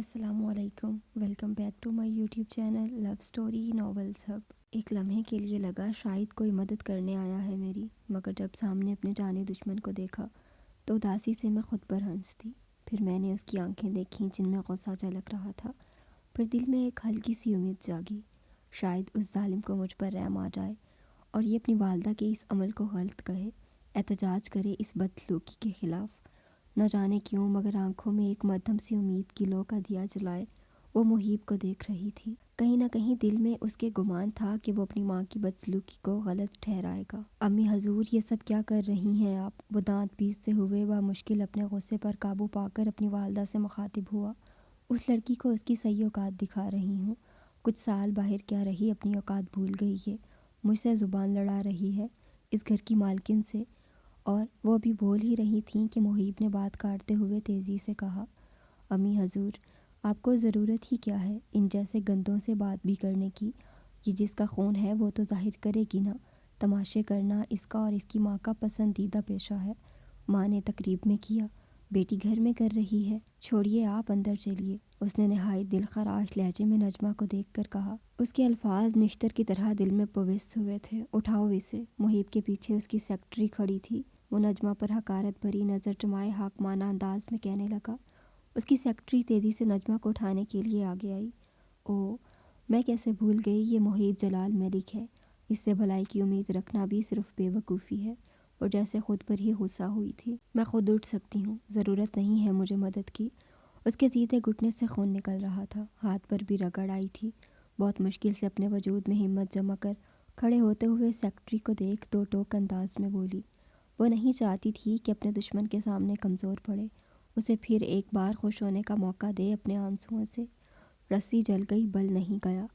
السلام علیکم، welcome back to my YouTube channel love story novels hub. ایک لمحے کے لیے لگا شاید کوئی مدد کرنے آیا ہے میری، مگر جب سامنے اپنے جانی دشمن کو دیکھا تو اداسی سے میں خود پر ہنس دی۔ پھر میں نے اس کی آنکھیں دیکھیں جن میں غصہ جھلک رہا تھا۔ پھر دل میں ایک ہلکی سی امید جاگی، شاید اس ظالم کو مجھ پر رحم آ جائے اور یہ اپنی والدہ کے اس عمل کو غلط کہے، احتجاج کرے اس بدسلوکی کے خلاف۔ نہ جانے کیوں مگر آنکھوں میں ایک مدھم سی امید کی لو کا دیا جلائے وہ محیب کو دیکھ رہی تھی۔ کہیں نہ کہیں دل میں اس کے گمان تھا کہ وہ اپنی ماں کی بدسلوکی کو غلط ٹھہرائے گا۔ امی حضور، یہ سب کیا کر رہی ہیں آپ؟ وہ دانت پیستے ہوئے بمشکل اپنے غصے پر قابو پا کر اپنی والدہ سے مخاطب ہوا۔ اس لڑکی کو اس کی صحیح اوقات دکھا رہی ہوں۔ کچھ سال باہر کیا رہی، اپنی اوقات بھول گئی ہے، مجھ سے زبان لڑا رہی ہے، اس گھر کی مالکن سے۔ اور وہ بھی بول ہی رہی تھیں کہ محیب نے بات کاٹتے ہوئے تیزی سے کہا، امی حضور، آپ کو ضرورت ہی کیا ہے ان جیسے گندوں سے بات بھی کرنے کی؟ یہ جس کا خون ہے وہ تو ظاہر کرے گی نا۔ تماشے کرنا اس کا اور اس کی ماں کا پسندیدہ پیشہ ہے۔ ماں نے تقریب میں کیا، بیٹی گھر میں کر رہی ہے، چھوڑیے آپ اندر چلیے، اس نے نہایت دل خراش لہجے میں نجمہ کو دیکھ کر کہا۔ اس کے الفاظ نشتر کی طرح دل میں پوست ہوئے تھے۔ اٹھاؤ اسے۔ محیب کے پیچھے اس کی سیکرٹری کھڑی تھی۔ وہ نجمہ پر حقارت بھری نظر جمائے حاکمانہ انداز میں کہنے لگا۔ اس کی سیکرٹری تیزی سے نجمہ کو اٹھانے کے لیے آگے آئی۔ او، میں کیسے بھول گئی، یہ محیب جلال ملک ہے۔ اس سے بھلائی کی امید رکھنا بھی صرف بے وقوفی ہے۔ اور جیسے خود پر ہی غصہ ہوئی تھی۔ میں خود اٹھ سکتی ہوں، ضرورت نہیں ہے مجھے مدد کی۔ اس کے سیدھے گھٹنے سے خون نکل رہا تھا، ہاتھ پر بھی رگڑ آئی تھی۔ بہت مشکل سے اپنے وجود میں ہمت جمع کر کھڑے ہوتے ہوئے سیکرٹری کو دیکھ دو ٹوک انداز میں بولی۔ وہ نہیں چاہتی تھی کہ اپنے دشمن کے سامنے کمزور پڑے، اسے پھر ایک بار خوش ہونے کا موقع دے اپنے آنسوؤں سے۔ رسی جل گئی، بل نہیں گیا۔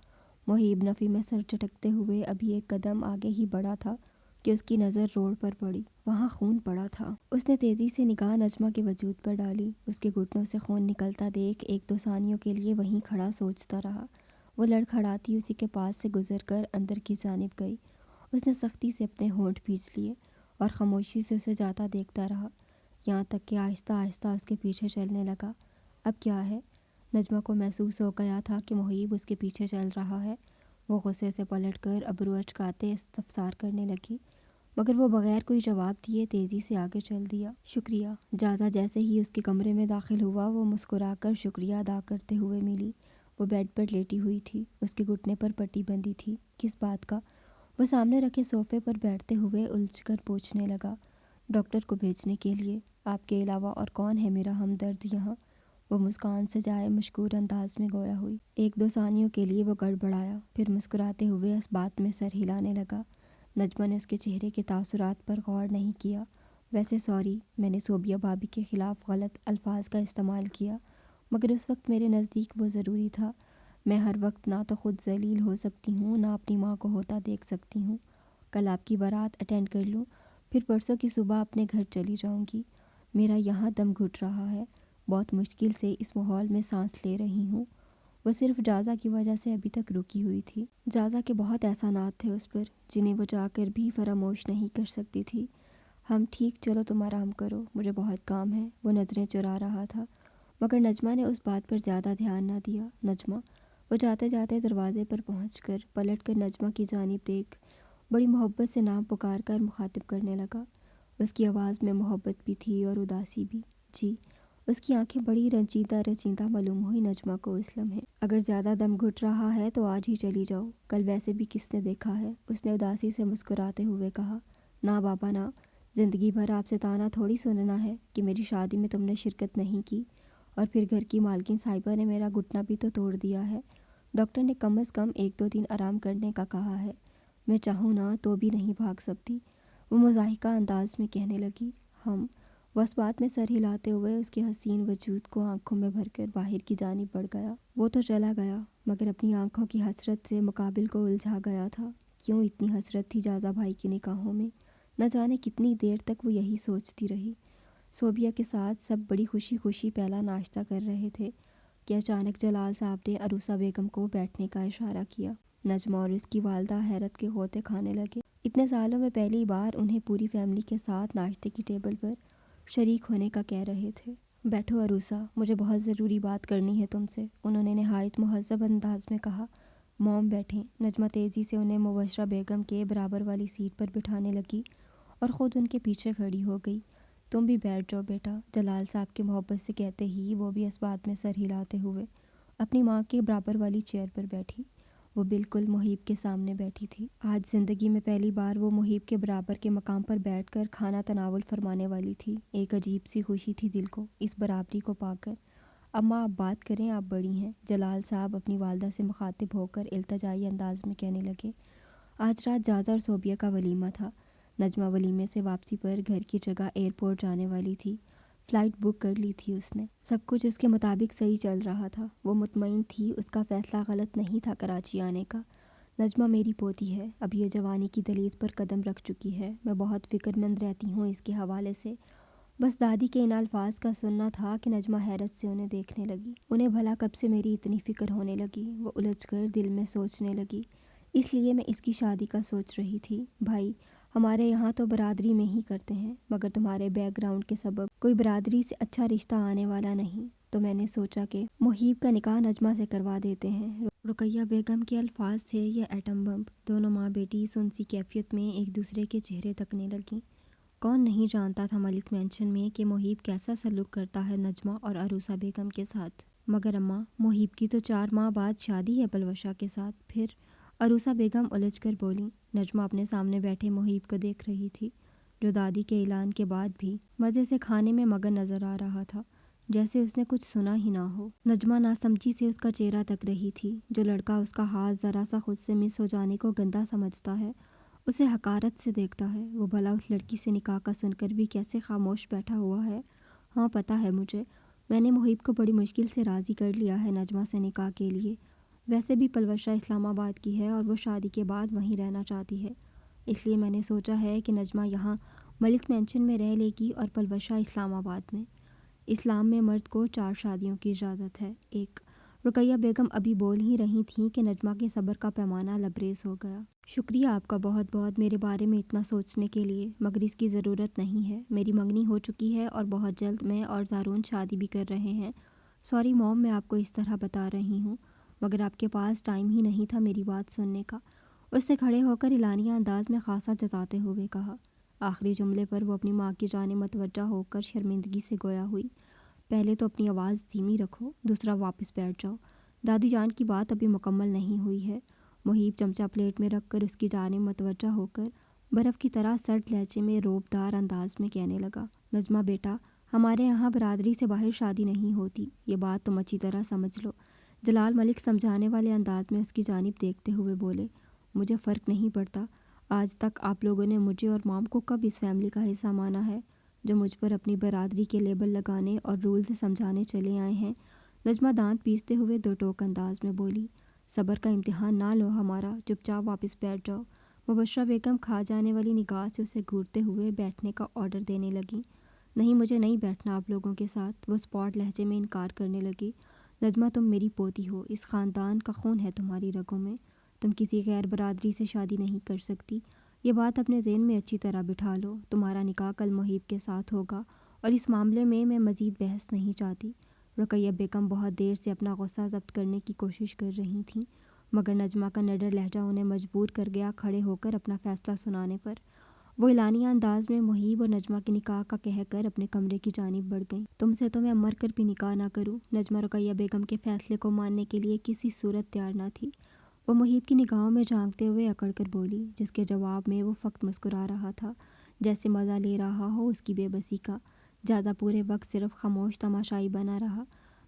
محیب نفی میں سر چٹکتے ہوئے ابھی ایک قدم آگے ہی بڑھا تھا کہ اس کی نظر روڈ پر پڑی۔ وہاں خون پڑا تھا۔ اس نے تیزی سے نگاہ نجمہ کے وجود پر ڈالی۔ اس کے گھٹنوں سے خون نکلتا دیکھ ایک دو ثانیوں کے لیے وہیں کھڑا سوچتا رہا۔ وہ لڑکھڑاتی اسی کے پاس سے گزر کر اندر کی جانب گئی۔ اس نے سختی سے اپنے ہونٹ کھینچ لیے اور خاموشی سے اسے جاتا دیکھتا رہا، یہاں تک کہ آہستہ آہستہ اس کے پیچھے چلنے لگا۔ اب کیا ہے؟ نجمہ کو محسوس ہو گیا تھا کہ محیب اس کے پیچھے چل رہا ہے۔ وہ غصے سے پلٹ کر ابرو اچکاتے استفسار کرنے لگی، مگر وہ بغیر کوئی جواب دیے تیزی سے آگے چل دیا۔ شکریہ۔ جازا جیسے ہی اس کے کمرے میں داخل ہوا وہ مسکرا کر شکریہ ادا کرتے ہوئے ملی۔ وہ بیڈ پر لیٹی ہوئی تھی، اس کے گھٹنے پر پٹی بندھی تھی۔ کس بات کا؟ وہ سامنے رکھے صوفے پر بیٹھتے ہوئے الجھ کر پوچھنے لگا۔ ڈاکٹر کو بھیجنے کے لیے۔ آپ کے علاوہ اور کون ہے میرا ہمدرد یہاں؟ وہ مسکان سے جائے مشکور انداز میں گویا ہوئی۔ ایک دو ثانیوں کے لیے وہ گڑبڑایا، پھر مسکراتے ہوئے اس بات میں سر ہلانے لگا۔ نجمہ نے اس کے چہرے کے تاثرات پر غور نہیں کیا۔ ویسے سوری، میں نے صوبیہ بھابی کے خلاف غلط الفاظ کا استعمال کیا، مگر اس وقت میرے نزدیک وہ ضروری تھا۔ میں ہر وقت نہ تو خود ذلیل ہو سکتی ہوں، نہ اپنی ماں کو ہوتا دیکھ سکتی ہوں۔ کل آپ کی بارات اٹینڈ کر لوں، پھر پرسوں کی صبح اپنے گھر چلی جاؤں گی۔ میرا یہاں دم گھٹ رہا ہے، بہت مشکل سے اس ماحول میں سانس لے رہی ہوں۔ وہ صرف جازا کی وجہ سے ابھی تک رکی ہوئی تھی۔ جازا کے بہت احسانات تھے اس پر، جنہیں وہ جا کر بھی فراموش نہیں کر سکتی تھی۔ ہم ٹھیک، چلو تم آرام کرو، مجھے بہت کام ہے۔ وہ نظریں چرا رہا تھا، مگر نجمہ نے اس بات پر زیادہ دھیان نہ دیا۔ نجمہ، وہ جاتے جاتے دروازے پر پہنچ کر پلٹ کر نجمہ کی جانب دیکھ بڑی محبت سے نام پکار کر مخاطب کرنے لگا۔ اس کی آواز میں محبت بھی تھی اور اداسی بھی۔ جی۔ اس کی آنکھیں بڑی رنجیدہ معلوم ہوئی نجمہ کو اس لمحے۔ اگر زیادہ دم گھٹ رہا ہے تو آج ہی چلی جاؤ، کل ویسے بھی کس نے دیکھا ہے؟ اس نے اداسی سے مسکراتے ہوئے کہا۔ نہ بابا نہ، زندگی بھر آپ سے طعنہ تھوڑی سننا ہے کہ میری شادی میں تم نے شرکت نہیں کی، اور پھر گھر کی مالکن صاحبہ نے میرا گھٹنا بھی تو توڑ دیا ہے۔ ڈاکٹر نے کم از کم ایک دو دن آرام کرنے کا کہا ہے، میں چاہوں نا تو بھی نہیں بھاگ سکتی، وہ مضحکہ انداز میں کہنے لگی۔ وہ اس بات میں سر ہلاتے ہوئے اس کے حسین وجود کو آنکھوں میں بھر کر باہر کی جانب بڑھ گیا۔ وہ تو چلا گیا، مگر اپنی آنکھوں کی حسرت سے مقابل کو الجھا گیا تھا۔ کیوں اتنی حسرت تھی جازا بھائی کی نگاہوں میں؟ نہ جانے کتنی دیر تک وہ یہی سوچتی رہی۔ صوبیہ کے ساتھ سب بڑی خوشی خوشی پہلا ناشتہ کر رہے تھے کہ اچانک جلال صاحب نے عروسہ بیگم کو بیٹھنے کا اشارہ کیا۔ نجمہ اور اس کی والدہ حیرت کے غوطے کھانے لگے۔ اتنے سالوں میں پہلی بار انہیں پوری فیملی کے ساتھ ناشتے کی ٹیبل پر شریک ہونے کا کہہ رہے تھے۔ بیٹھو عروسا، مجھے بہت ضروری بات کرنی ہے تم سے، انہوں نے نہایت مہذب انداز میں کہا۔ موم بیٹھیں۔ نجمہ تیزی سے انہیں مبشرہ بیگم کے برابر والی سیٹ پر بٹھانے لگی اور خود ان کے پیچھے کھڑی ہو گئی۔ تم بھی بیٹھ جاؤ بیٹا، جلال صاحب کے محبت سے کہتے ہی وہ بھی اس بات میں سر ہلاتے ہوئے اپنی ماں کے برابر والی چیئر پر بیٹھی۔ وہ بالکل محیب کے سامنے بیٹھی تھی۔ آج زندگی میں پہلی بار وہ محیب کے برابر کے مقام پر بیٹھ کر کھانا تناول فرمانے والی تھی۔ ایک عجیب سی خوشی تھی دل کو اس برابری کو پا کر۔ اماں آپ بات کریں، آپ بڑی ہیں، جلال صاحب اپنی والدہ سے مخاطب ہو کر التجائی انداز میں کہنے لگے۔ آج رات جازا اور صوبیہ کا ولیمہ تھا۔ نجمہ ولیمے سے واپسی پر گھر کی جگہ ایئرپورٹ جانے والی تھی۔ فلائٹ بک کر لی تھی اس نے۔ سب کچھ اس کے مطابق صحیح چل رہا تھا۔ وہ مطمئن تھی اس کا فیصلہ غلط نہیں تھا کراچی آنے کا۔ نجمہ میری پوتی ہے، اب یہ جوانی کی دلیز پر قدم رکھ چکی ہے۔ میں بہت فکر مند رہتی ہوں اس کے حوالے سے۔ بس دادی کے ان الفاظ کا سننا تھا کہ نجمہ حیرت سے انہیں دیکھنے لگی۔ انہیں بھلا کب سے میری اتنی فکر ہونے لگی؟ وہ الجھ کر دل میں سوچنے لگی۔ اس لیے میں اس کی شادی کا سوچ رہی تھی۔ بھائی ہمارے یہاں تو برادری میں ہی کرتے ہیں، مگر تمہارے بیک گراؤنڈ کے سبب کوئی برادری سے اچھا رشتہ آنے والا نہیں، تو میں نے سوچا کہ محیب کا نکاح نجمہ سے کروا دیتے ہیں۔ رقیہ بیگم کے الفاظ تھے یہ ایٹم بم۔ دونوں ماں بیٹی سنسی کیفیت میں ایک دوسرے کے چہرے تکنے لگیں۔ کون نہیں جانتا تھا ملک مینشن میں کہ محیب کیسا سلوک کرتا ہے نجمہ اور عروسہ بیگم کے ساتھ۔ مگر اماں، محیب کی تو 4 ماہ بعد شادی ہے پلوشہ کے ساتھ۔ پھر عروسہ بیگم الجھ کر بولیں۔ نجمہ اپنے سامنے بیٹھے محیب کو دیکھ رہی تھی، جو دادی کے اعلان کے بعد بھی مزے سے کھانے میں مگن نظر آ رہا تھا، جیسے اس نے کچھ سنا ہی نہ ہو۔ نجمہ ناسمجھی سے اس کا چہرہ تک رہی تھی۔ جو لڑکا اس کا ہاتھ ذرا سا خود سے مس ہو جانے کو گندا سمجھتا ہے، اسے حقارت سے دیکھتا ہے، وہ بھلا اس لڑکی سے نکاح کا سن کر بھی کیسے خاموش بیٹھا ہوا ہے۔ ہاں پتہ ہے مجھے، میں نے محیب کو بڑی مشکل سے راضی کر لیا ہے نجمہ سے نکاح کے لیے۔ ویسے بھی پلوشہ اسلام آباد کی ہے اور وہ شادی کے بعد وہیں رہنا چاہتی ہے، اس لیے میں نے سوچا ہے کہ نجمہ یہاں ملک مینشن میں رہ لے گی اور پلوشہ اسلام آباد میں۔ اسلام میں مرد کو 4 شادیوں کی اجازت ہے۔ ایک رقیہ بیگم ابھی بول ہی رہی تھیں کہ نجمہ کے صبر کا پیمانہ لبریز ہو گیا۔ شکریہ آپ کا بہت بہت میرے بارے میں اتنا سوچنے کے لیے، مگر اس کی ضرورت نہیں ہے۔ میری منگنی ہو چکی ہے اور بہت جلد میں اور زارون شادی بھی کر رہے ہیں۔ سوری موم، میں آپ کو اس طرح بتا رہی ہوں، مگر آپ کے پاس ٹائم ہی نہیں تھا میری بات سننے کا، اس نے کھڑے ہو کر اعلانیہ انداز میں خاصا جتاتے ہوئے کہا۔ آخری جملے پر وہ اپنی ماں کی جانب متوجہ ہو کر شرمندگی سے گویا ہوئی۔ پہلے تو اپنی آواز دھیمی رکھو، دوسرا واپس بیٹھ جاؤ، دادی جان کی بات ابھی مکمل نہیں ہوئی ہے۔ محیب چمچہ پلیٹ میں رکھ کر اس کی جانب متوجہ ہو کر برف کی طرح سرد لہجے میں روب دار انداز میں کہنے لگا۔ نجمہ بیٹا، ہمارے یہاں برادری سے باہر شادی نہیں ہوتی، یہ بات تم اچھی طرح سمجھ لو۔ جلال ملک سمجھانے والے انداز میں اس کی جانب دیکھتے ہوئے بولے۔ مجھے فرق نہیں پڑتا، آج تک آپ لوگوں نے مجھے اور مام کو کب اس فیملی کا حصہ مانا ہے، جو مجھ پر اپنی برادری کے لیبل لگانے اور رول سے سمجھانے چلے آئے ہیں۔ نجمہ دانت پیستے ہوئے 2 ٹوک انداز میں بولی۔ صبر کا امتحان نہ لو ہمارا، چپ چاپ واپس بیٹھ جاؤ۔ مبشرہ بیگم کھا جانے والی نگاہ سے اسے گھورتے ہوئے بیٹھنے کا آرڈر دینے لگیں۔ نہیں، مجھے نہیں بیٹھنا آپ لوگوں کے ساتھ، وہ اسپاٹ لہجے میں انکار کرنے لگی۔ نجمہ تم میری پوتی ہو، اس خاندان کا خون ہے تمہاری رگوں میں، تم کسی غیر برادری سے شادی نہیں کر سکتی، یہ بات اپنے ذہن میں اچھی طرح بٹھا لو۔ تمہارا نکاح کل محیب کے ساتھ ہوگا اور اس معاملے میں مزید بحث نہیں چاہتی۔ رقیہ بیگم بہت دیر سے اپنا غصہ ضبط کرنے کی کوشش کر رہی تھیں، مگر نجمہ کا نڈر لہجہ انہیں مجبور کر گیا کھڑے ہو کر اپنا فیصلہ سنانے پر۔ وہ اعلانیہ انداز میں محیب اور نجمہ کے نکاح کا کہہ کر اپنے کمرے کی جانب بڑھ گئیں۔ تم سے تو میں مر کر بھی نکاح نہ کروں۔ نجمہ رقیہ بیگم کے فیصلے کو ماننے کے لیے کسی صورت تیار نہ تھی۔ وہ محیب کی نگاہوں میں جھانکتے ہوئے اکڑ کر بولی، جس کے جواب میں وہ فقط مسکرا رہا تھا، جیسے مزہ لے رہا ہو اس کی بے بسی کا۔ زیادہ پورے وقت صرف خاموش تماشائی بنا رہا۔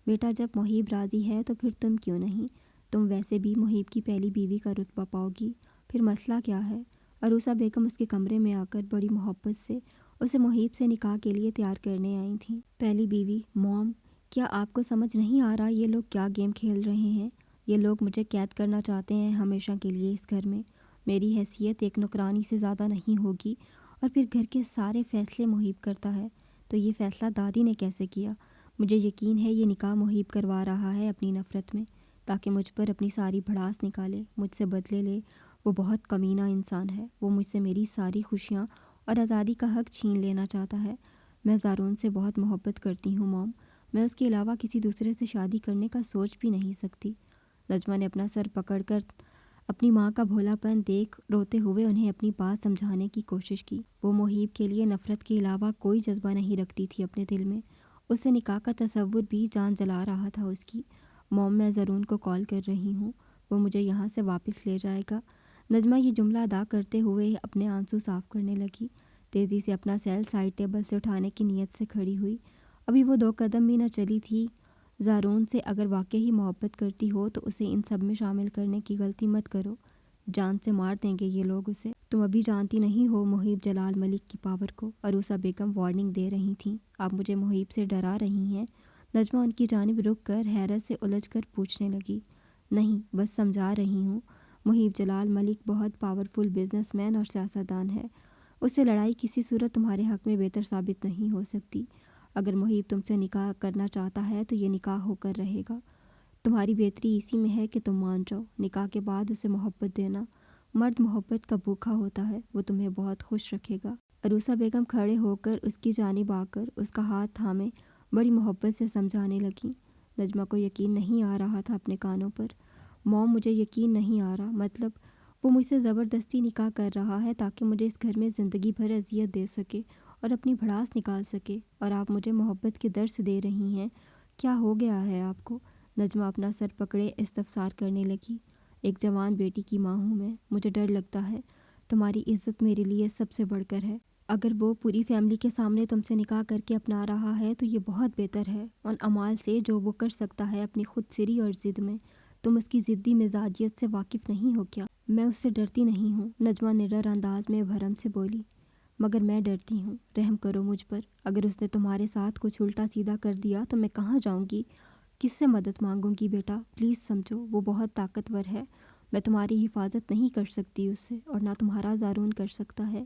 بیٹا جب محیب راضی ہے تو پھر تم کیوں نہیں؟ تم ویسے بھی محیب کی پہلی بیوی کا رتبہ پاؤ گی، پھر مسئلہ کیا ہے؟ عروسہ بیگم اس کے کمرے میں آ کر بڑی محبت سے اسے محیب سے نکاح کے لیے تیار کرنے آئی تھیں۔ پہلی بیوی؟ موم، کیا آپ کو سمجھ نہیں آ رہا یہ لوگ کیا گیم کھیل رہے ہیں؟ یہ لوگ مجھے قید کرنا چاہتے ہیں ہمیشہ کے لیے اس گھر میں۔ میری حیثیت ایک نوکرانی سے زیادہ نہیں ہوگی، اور پھر گھر کے سارے فیصلے محیب کرتا ہے، تو یہ فیصلہ دادی نے کیسے کیا؟ مجھے یقین ہے یہ نکاح محیب کروا رہا ہے اپنی نفرت میں، تاکہ مجھ پر اپنی ساری بھڑاس نکالے، مجھ سے بدلے لے۔ وہ بہت کمینہ انسان ہے، وہ مجھ سے میری ساری خوشیاں اور آزادی کا حق چھین لینا چاہتا ہے۔ میں زارون سے بہت محبت کرتی ہوں موم، میں اس کے علاوہ کسی دوسرے سے شادی کرنے کا سوچ بھی نہیں سکتی۔ نجمہ نے اپنا سر پکڑ کر اپنی ماں کا بھولا پن دیکھ روتے ہوئے انہیں اپنی بات سمجھانے کی کوشش کی۔ وہ محیب کے لیے نفرت کے علاوہ کوئی جذبہ نہیں رکھتی تھی اپنے دل میں۔ اس سے نکاح کا تصور بھی جان جلا رہا تھا اس کی۔ موم، میں زارون کو کال کر رہی ہوں، وہ مجھے یہاں سے واپس لے جائے گا۔ نجمہ یہ جملہ ادا کرتے ہوئے اپنے آنسو صاف کرنے لگی۔ تیزی سے اپنا سیل سائڈ ٹیبل سے اٹھانے کی نیت سے کھڑی ہوئی۔ ابھی وہ 2 قدم بھی نہ چلی تھی۔ زارون سے اگر واقعی محبت کرتی ہو تو اسے ان سب میں شامل کرنے کی غلطی مت کرو، جان سے مار دیں گے یہ لوگ اسے۔ تم ابھی جانتی نہیں ہو محیب جلال ملک کی پاور کو۔ عروسہ بیگم وارننگ دے رہی تھیں، آپ مجھے محیب سے ڈرا رہی ہیں؟ نجمہ ان کی جانب رک کر حیرت سے الجھ کر پوچھنے لگی۔ نہیں، بس سمجھا رہی ہوں۔ محیب جلال ملک بہت پاورفل بزنس مین اور سیاستدان ہے۔ اس سے لڑائی کسی صورت تمہارے حق میں بہتر ثابت نہیں ہو سکتی۔ اگر محیب تم سے نکاح کرنا چاہتا ہے تو یہ نکاح ہو کر رہے گا۔ تمہاری بہتری اسی میں ہے کہ تم مان جاؤ۔ نکاح کے بعد اسے محبت دینا۔ مرد محبت کا بھوکا ہوتا ہے، وہ تمہیں بہت خوش رکھے گا۔ عروسہ بیگم کھڑے ہو کر اس کی جانب آ کر اس کا ہاتھ تھامے بڑی محبت سے سمجھانے لگیں۔ نجمہ کو یقین نہیں آ رہا تھا اپنے کانوں پر۔ موم، مجھے یقین نہیں آ رہا، مطلب وہ مجھ سے زبردستی نکاح کر رہا ہے تاکہ مجھے اس گھر میں زندگی بھر اذیت دے سکے اور اپنی بھڑاس نکال سکے، اور آپ مجھے محبت کے درس دے رہی ہیں۔ کیا ہو گیا ہے آپ کو؟ نجمہ اپنا سر پکڑے استفسار کرنے لگی۔ ایک جوان بیٹی کی ماں ہوں میں، مجھے ڈر لگتا ہے۔ تمہاری عزت میرے لیے سب سے بڑھ کر ہے۔ اگر وہ پوری فیملی کے سامنے تم سے نکاح کر کے اپنا رہا ہے تو یہ بہت بہتر ہے۔ ان اعمال سے جو وہ کر سکتا ہے اپنی خود سری اور ضد میں، تم اس کی ضدی مزاجیت سے واقف نہیں ہو کیا؟ میں اس سے ڈرتی نہیں ہوں، نجمہ نڈر انداز میں بھرم سے بولی۔ مگر میں ڈرتی ہوں، رحم کرو مجھ پر۔ اگر اس نے تمہارے ساتھ کچھ الٹا سیدھا کر دیا تو میں کہاں جاؤں گی؟ کس سے مدد مانگوں گی؟ بیٹا پلیز سمجھو، وہ بہت طاقتور ہے۔ میں تمہاری حفاظت نہیں کر سکتی اس سے، اور نہ تمہارا زارون کر سکتا ہے۔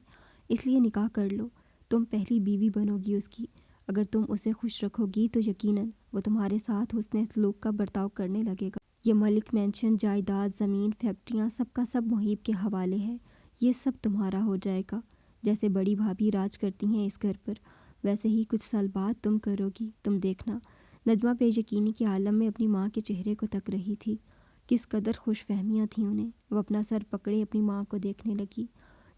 اس لیے نکاح کر لو، تم پہلی بیوی بنو گی اس کی۔ اگر تم اسے خوش رکھو گی تو یقیناً وہ تمہارے ساتھ حسن سلوک کا برتاؤ کرنے لگے گا۔ یہ ملک، مینشن، جائیداد، زمین، فیکٹریاں، سب کا سب محیب کے حوالے ہے۔ یہ سب تمہارا ہو جائے گا۔ جیسے بڑی بھابھی راج کرتی ہیں اس گھر پر، ویسے ہی کچھ سال بعد تم کرو گی، تم دیکھنا۔ نجمہ بے یقینی کے عالم میں اپنی ماں کے چہرے کو تک رہی تھی۔ کس قدر خوش فہمیاں تھیں انہیں۔ وہ اپنا سر پکڑے اپنی ماں کو دیکھنے لگی،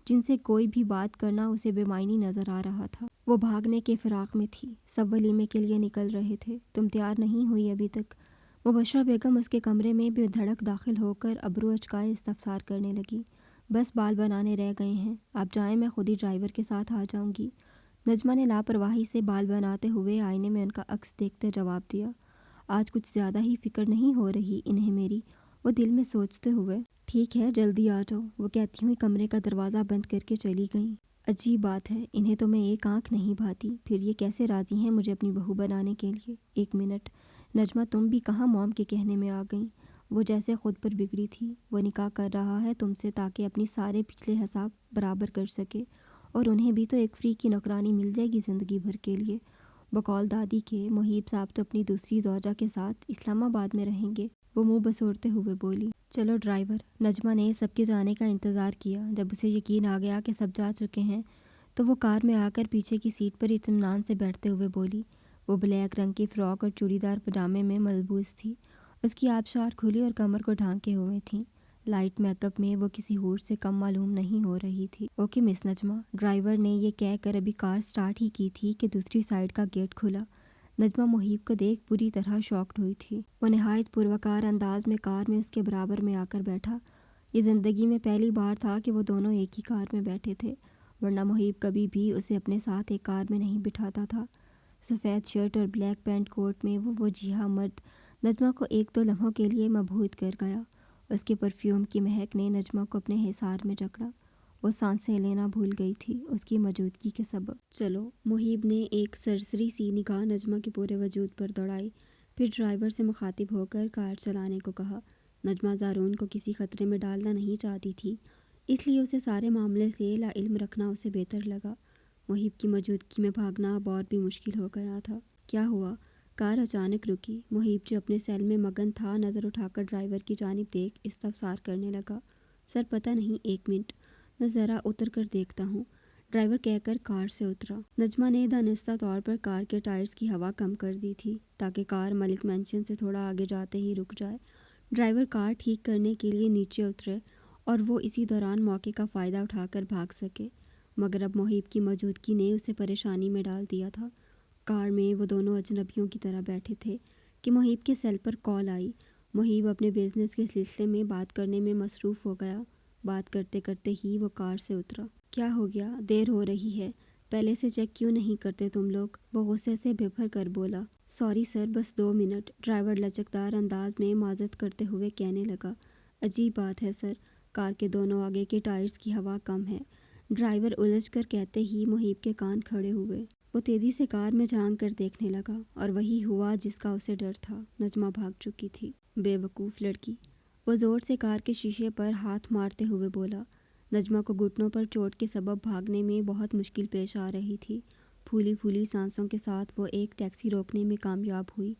جن سے کوئی بھی بات کرنا اسے بے معنی نظر آ رہا تھا۔ وہ بھاگنے کے فراق میں تھی، سب ولیمے کے لیے نکل رہے تھے۔ تم تیار نہیں ہوئی ابھی تک؟ مبشرہ بیگم اس کے کمرے میں بے دھڑک داخل ہو کر ابرو اچکائے استفسار کرنے لگی۔ بس بال بنانے رہ گئے ہیں، آپ جائیں، میں خود ہی ڈرائیور کے ساتھ آ جاؤں گی۔ نجمہ نے لاپرواہی سے بال بناتے ہوئے آئینے میں ان کا عکس دیکھتے جواب دیا۔ آج کچھ زیادہ ہی فکر نہیں ہو رہی انہیں میری؟ وہ دل میں سوچتے ہوئے۔ ٹھیک ہے، جلدی آ جاؤ، وہ کہتی ہوئی کمرے کا دروازہ بند کر کے چلی گئیں۔ عجیب بات ہے، انہیں تو میں ایک آنکھ نہیں بھاتی، پھر یہ کیسے راضی ہیں مجھے اپنی بہو بنانے کے لیے؟ ایک منٹ نجمہ، تم بھی کہاں موم کے کہنے میں آ گئیں؟ وہ جیسے خود پر بگڑی تھی۔ وہ نکاح کر رہا ہے تم سے تاکہ اپنی سارے پچھلے حساب برابر کر سکے، اور انہیں بھی تو ایک فری کی نوکرانی مل جائے گی زندگی بھر کے لیے۔ بقول دادی کے محیب صاحب تو اپنی دوسری زوجہ کے ساتھ اسلام آباد میں رہیں گے، وہ منہ بسوڑتے ہوئے بولی۔ چلو ڈرائیور۔ نجمہ نے سب کے جانے کا انتظار کیا۔ جب اسے یقین آ گیا کہ سب جا چکے ہیں تو وہ کار میں آ کر پیچھے کی سیٹ پر اطمینان سے بیٹھتے ہوئے بولی۔ وہ بلیک رنگ کی فراک اور چوڑی دار پجامے میں ملبوس تھی۔ اس کی آبشار کھلی اور کمر کو ڈھانکے ہوئے تھیں۔ لائٹ میک اپ میں وہ کسی حور سے کم معلوم نہیں ہو رہی تھی۔ اوکے مس نجمہ، ڈرائیور نے یہ کہہ کر ابھی کار سٹارٹ ہی کی تھی کہ دوسری سائیڈ کا گیٹ کھلا۔ نجمہ محیب کو دیکھ بری طرح شاکڈ ہوئی تھی۔ وہ نہایت پروقار انداز میں کار میں اس کے برابر میں آ کر بیٹھا۔ یہ زندگی میں پہلی بار تھا کہ وہ دونوں ایک ہی کار میں بیٹھے تھے، ورنہ محیب کبھی بھی اسے اپنے ساتھ ایک کار میں نہیں بٹھاتا تھا۔ سفید شرٹ اور بلیک پینٹ کوٹ میں وہ وجیہہ مرد نجمہ کو ایک دو لمحوں کے لیے مبہوت کر گیا۔ اس کے پرفیوم کی مہک نے نجمہ کو اپنے حصار میں جکڑا۔ وہ سانسیں لینا بھول گئی تھی اس کی موجودگی کے سبب۔ چلو، محیب نے ایک سرسری سی نگاہ نجمہ کے پورے وجود پر دوڑائی، پھر ڈرائیور سے مخاطب ہو کر کار چلانے کو کہا۔ نجمہ زارون کو کسی خطرے میں ڈالنا نہیں چاہتی تھی، اس لیے اسے سارے معاملے سے لا علم رکھنا اسے بہتر لگا۔ محیب کی موجودگی میں بھاگنا اب اور بھی مشکل ہو گیا تھا۔ کیا ہوا؟ کار اچانک رکی۔ محیب جو اپنے سیل میں مگن تھا نظر اٹھا کر ڈرائیور کی جانب دیکھ استفسار کرنے لگا۔ سر پتہ نہیں، ایک منٹ، میں ذرا اتر کر دیکھتا ہوں۔ ڈرائیور کہہ کر کار سے اترا۔ نجمہ نے دانستہ طور پر کار کے ٹائرز کی ہوا کم کر دی تھی تاکہ کار ملک مینشن سے تھوڑا آگے جاتے ہی رک جائے۔ ڈرائیور کار ٹھیک کرنے کے لیے نیچے اترے اور وہ اسی دوران موقع کا فائدہ اٹھا کر بھاگ سکے، مگر اب محیب کی موجودگی نے اسے پریشانی میں ڈال دیا تھا۔ کار میں وہ دونوں اجنبیوں کی طرح بیٹھے تھے کہ محیب کے سیل پر کال آئی۔ محیب اپنے بزنس کے سلسلے میں بات کرنے میں مصروف ہو گیا۔ بات کرتے کرتے ہی وہ کار سے اترا۔ کیا ہو گیا؟ دیر ہو رہی ہے، پہلے سے چیک کیوں نہیں کرتے تم لوگ؟ وہ غصے سے بھر کر بولا۔ سوری سر، بس 2 منٹ، ڈرائیور لچکدار انداز میں معذرت کرتے ہوئے کہنے لگا۔ عجیب بات ہے سر، کار کے دونوں آگے کے ٹائرز کی ہوا کم ہے، ڈرائیور الجھ کر کہتے ہی محیب کے کان کھڑے ہوئے۔ وہ تیزی سے کار میں جھانک کر دیکھنے لگا اور وہی ہوا جس کا اسے ڈر تھا۔ نجمہ بھاگ چکی تھی۔ بے وقوف لڑکی، وہ زور سے کار کے شیشے پر ہاتھ مارتے ہوئے بولا۔ نجمہ کو گھٹنوں پر چوٹ کے سبب بھاگنے میں بہت مشکل پیش آ رہی تھی۔ پھولی پھولی سانسوں کے ساتھ وہ ایک ٹیکسی روکنے میں کامیاب ہوئی۔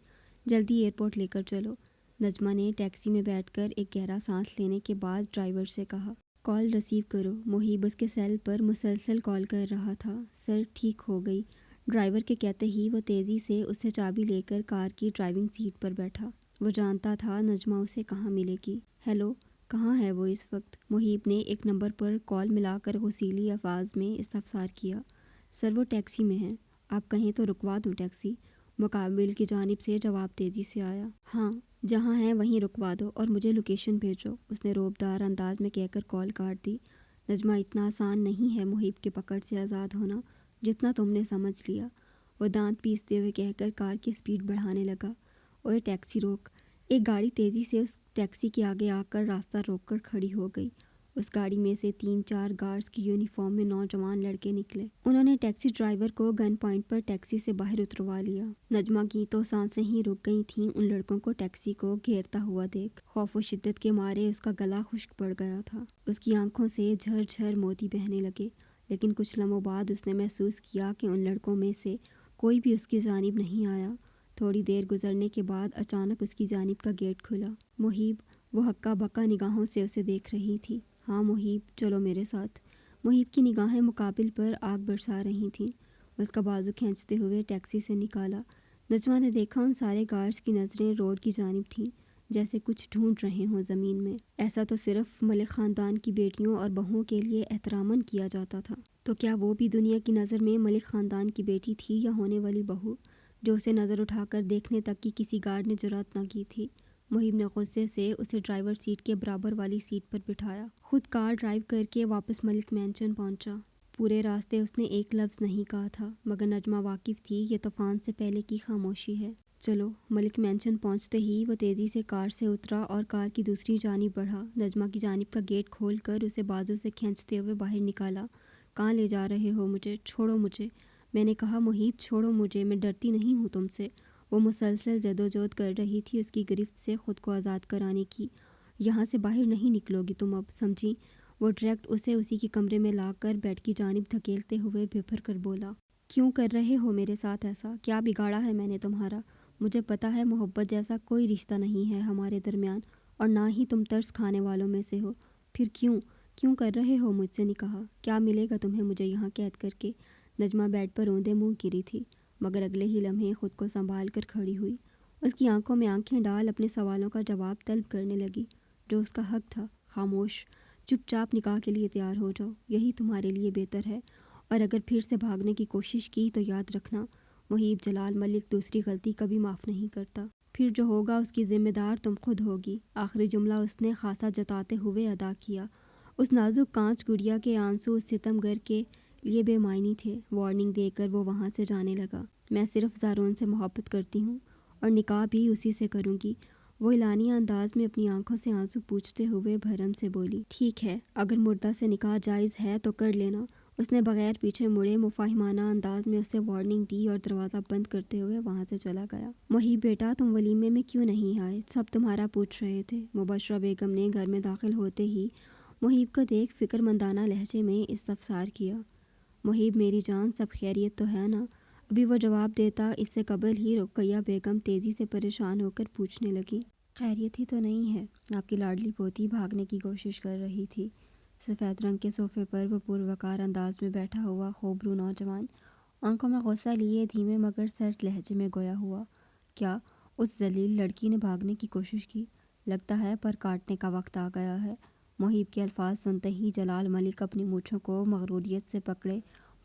جلدی ایئرپورٹ لے کر چلو، نجمہ نے ٹیکسی میں بیٹھ کر ایک گہرا سانس لینے کے بعد ڈرائیور سے کہا۔ کال ریسیو کرو۔ محیب اس کے سیل پر مسلسل کال کر رہا تھا۔ سر، ٹھیک ہو گئی، ڈرائیور کے کہتے ہی وہ تیزی سے اس سے چابی لے کر کار کی ڈرائیونگ سیٹ پر بیٹھا۔ وہ جانتا تھا نجمہ اسے کہاں ملے گی۔ ہیلو، کہاں ہے وہ اس وقت؟ محیب نے ایک نمبر پر کال ملا کر غصیلی الفاظ میں استفسار کیا۔ سر، وہ ٹیکسی میں ہیں، آپ کہیں تو رکوا دوں ٹیکسی؟ مقابل کی جانب سے جواب تیزی سے آیا۔ ہاں، جہاں ہیں وہیں رکوا دو اور مجھے لوکیشن بھیجو، اس نے رعبدار انداز میں کہہ کر کال کاٹ دی۔ نجمہ، اتنا آسان نہیں ہے محیب کے پکڑ سے آزاد ہونا جتنا تم نے سمجھ لیا، وہ دانت پیستے ہوئے کہہ کر کار کی سپیڈ بڑھانے لگا۔ اوئے ٹیکسی روک! ایک گاڑی تیزی سے اس ٹیکسی کے آگے آ کر راستہ روک کر کھڑی ہو گئی۔ اس گاڑی میں سے 3-4 گارڈز کی یونیفارم میں نوجوان لڑکے نکلے۔ انہوں نے ٹیکسی ڈرائیور کو گن پوائنٹ پر ٹیکسی سے باہر اتروا لیا۔ نجمہ کی تو سانسیں ہی رک گئی تھیں ان لڑکوں کو ٹیکسی کو گھیرتا ہوا دیکھ۔ خوف و شدت کے مارے اس کا گلا خشک پڑ گیا تھا۔ اس کی آنکھوں سے جھر جھر موتی بہنے لگے، لیکن کچھ لمحوں بعد اس نے محسوس کیا کہ ان لڑکوں میں سے کوئی بھی اس کی جانب نہیں آیا۔ تھوڑی دیر گزرنے کے بعد اچانک اس کی جانب کا گیٹ کھلا۔ محیب، وہ ہکا بکا نگاہوں سے اسے دیکھ رہی تھی۔ ہاں محیب، چلو میرے ساتھ۔ محیب کی نگاہیں مقابل پر آگ برسا رہی تھیں۔ اس کا بازو کھینچتے ہوئے ٹیکسی سے نکالا۔ نجمہ نے دیکھا ان سارے گارڈز کی نظریں روڈ کی جانب تھیں، جیسے کچھ ڈھونڈ رہے ہوں زمین میں۔ ایسا تو صرف ملک خاندان کی بیٹیوں اور بہوؤں کے لیے احتراماً کیا جاتا تھا، تو کیا وہ بھی دنیا کی نظر میں ملک خاندان کی بیٹی تھی یا ہونے والی بہو، جو اسے نظر اٹھا کر دیکھنے تک کی کسی گارڈ نے جرأت نہ کی تھی؟ محیب نے غصے سے اسے ڈرائیور سیٹ کے برابر والی سیٹ پر بٹھایا۔ خود کار ڈرائیو کر کے واپس ملک مینشن پہنچا۔ پورے راستے اس نے ایک لفظ نہیں کہا تھا، مگر نجمہ واقف تھی یہ طوفان سے پہلے کی خاموشی ہے۔ چلو۔ ملک مینشن پہنچتے ہی وہ تیزی سے کار سے اترا اور کار کی دوسری جانب بڑھا۔ نجمہ کی جانب کا گیٹ کھول کر اسے بازو سے کھینچتے ہوئے باہر نکالا۔ کہاں لے جا رہے ہو مجھے؟ چھوڑو مجھے، میں نے کہا محیب، چھوڑو مجھے، میں ڈرتی نہیں ہوں تم سے۔ وہ مسلسل جدوجہد کر رہی تھی اس کی گرفت سے خود کو آزاد کرانے کی۔ یہاں سے باہر نہیں نکلو گی تم اب، سمجھی؟ وہ ڈائریکٹ اسے اسی کے کمرے میں لا کر بیڈ کی جانب دھکیلتے ہوئے بھر کر بولا۔ کیوں کر رہے ہو میرے ساتھ ایسا؟ کیا بگاڑا ہے میں نے تمہارا؟ مجھے پتا ہے محبت جیسا کوئی رشتہ نہیں ہے ہمارے درمیان، اور نہ ہی تم ترس کھانے والوں میں سے ہو، پھر کیوں کر رہے ہو مجھ سے نکاح؟ کیا ملے گا تمہیں مجھے یہاں قید کر کے؟ نجمہ بیڈ پر اوندے منہ گری تھی، مگر اگلے ہی لمحے خود کو سنبھال کر کھڑی ہوئی۔ اس کی آنکھوں میں آنکھیں ڈال اپنے سوالوں کا جواب طلب کرنے لگی، جو اس کا حق تھا۔ خاموش، چپ چاپ نکاح کے لیے تیار ہو جاؤ، یہی تمہارے لیے بہتر ہے، اور اگر پھر سے بھاگنے کی کوشش کی تو یاد رکھنا، محیب جلال ملک دوسری غلطی کبھی معاف نہیں کرتا، پھر جو ہوگا اس کی ذمہ دار تم خود ہوگی۔ آخری جملہ اس نے خاصا جتاتے ہوئے ادا کیا۔ اس نازک کانچ گڑیا کے آنسو اس ستم گر کے لیے بے معنی تھے۔ وارننگ دے کر وہ وہاں سے جانے لگا۔ میں صرف زارون سے محبت کرتی ہوں اور نکاح بھی اسی سے کروں گی، وہ اعلانیہ انداز میں اپنی آنکھوں سے آنسو پوچھتے ہوئے بھرم سے بولی۔ ٹھیک ہے، اگر مردہ سے نکاح جائز ہے تو کر لینا، اس نے بغیر پیچھے مڑے مفاہمانہ انداز میں اسے وارننگ دی اور دروازہ بند کرتے ہوئے وہاں سے چلا گیا۔ محیب بیٹا، تم ولیمے میں کیوں نہیں آئے؟ سب تمہارا پوچھ رہے تھے، مبشرہ بیگم نے گھر میں داخل ہوتے ہی محیب کو دیکھ فکر مندانہ لہجے میں استفسار کیا۔ محیب میری جان، سب خیریت تو ہے نا؟ ابھی وہ جواب دیتا اس سے قبل ہی رقیہ بیگم تیزی سے پریشان ہو کر پوچھنے لگی۔ خیریت ہی تو نہیں ہے، آپ کی لاڈلی پوتی بھاگنے کی کوشش کر رہی تھی، سفید رنگ کے صوفے پر وہ پروقار انداز میں بیٹھا ہوا خوبرو نوجوان آنکھوں میں غصہ لیے دھیمے مگر سرد لہجے میں گویا ہوا، کیا اس ذلیل لڑکی نے بھاگنے کی کوشش کی؟ لگتا ہے پر کاٹنے کا وقت آ گیا ہے۔ محیب کے الفاظ سنتے ہی جلال ملک اپنی مونچھوں کو مغروریت سے پکڑے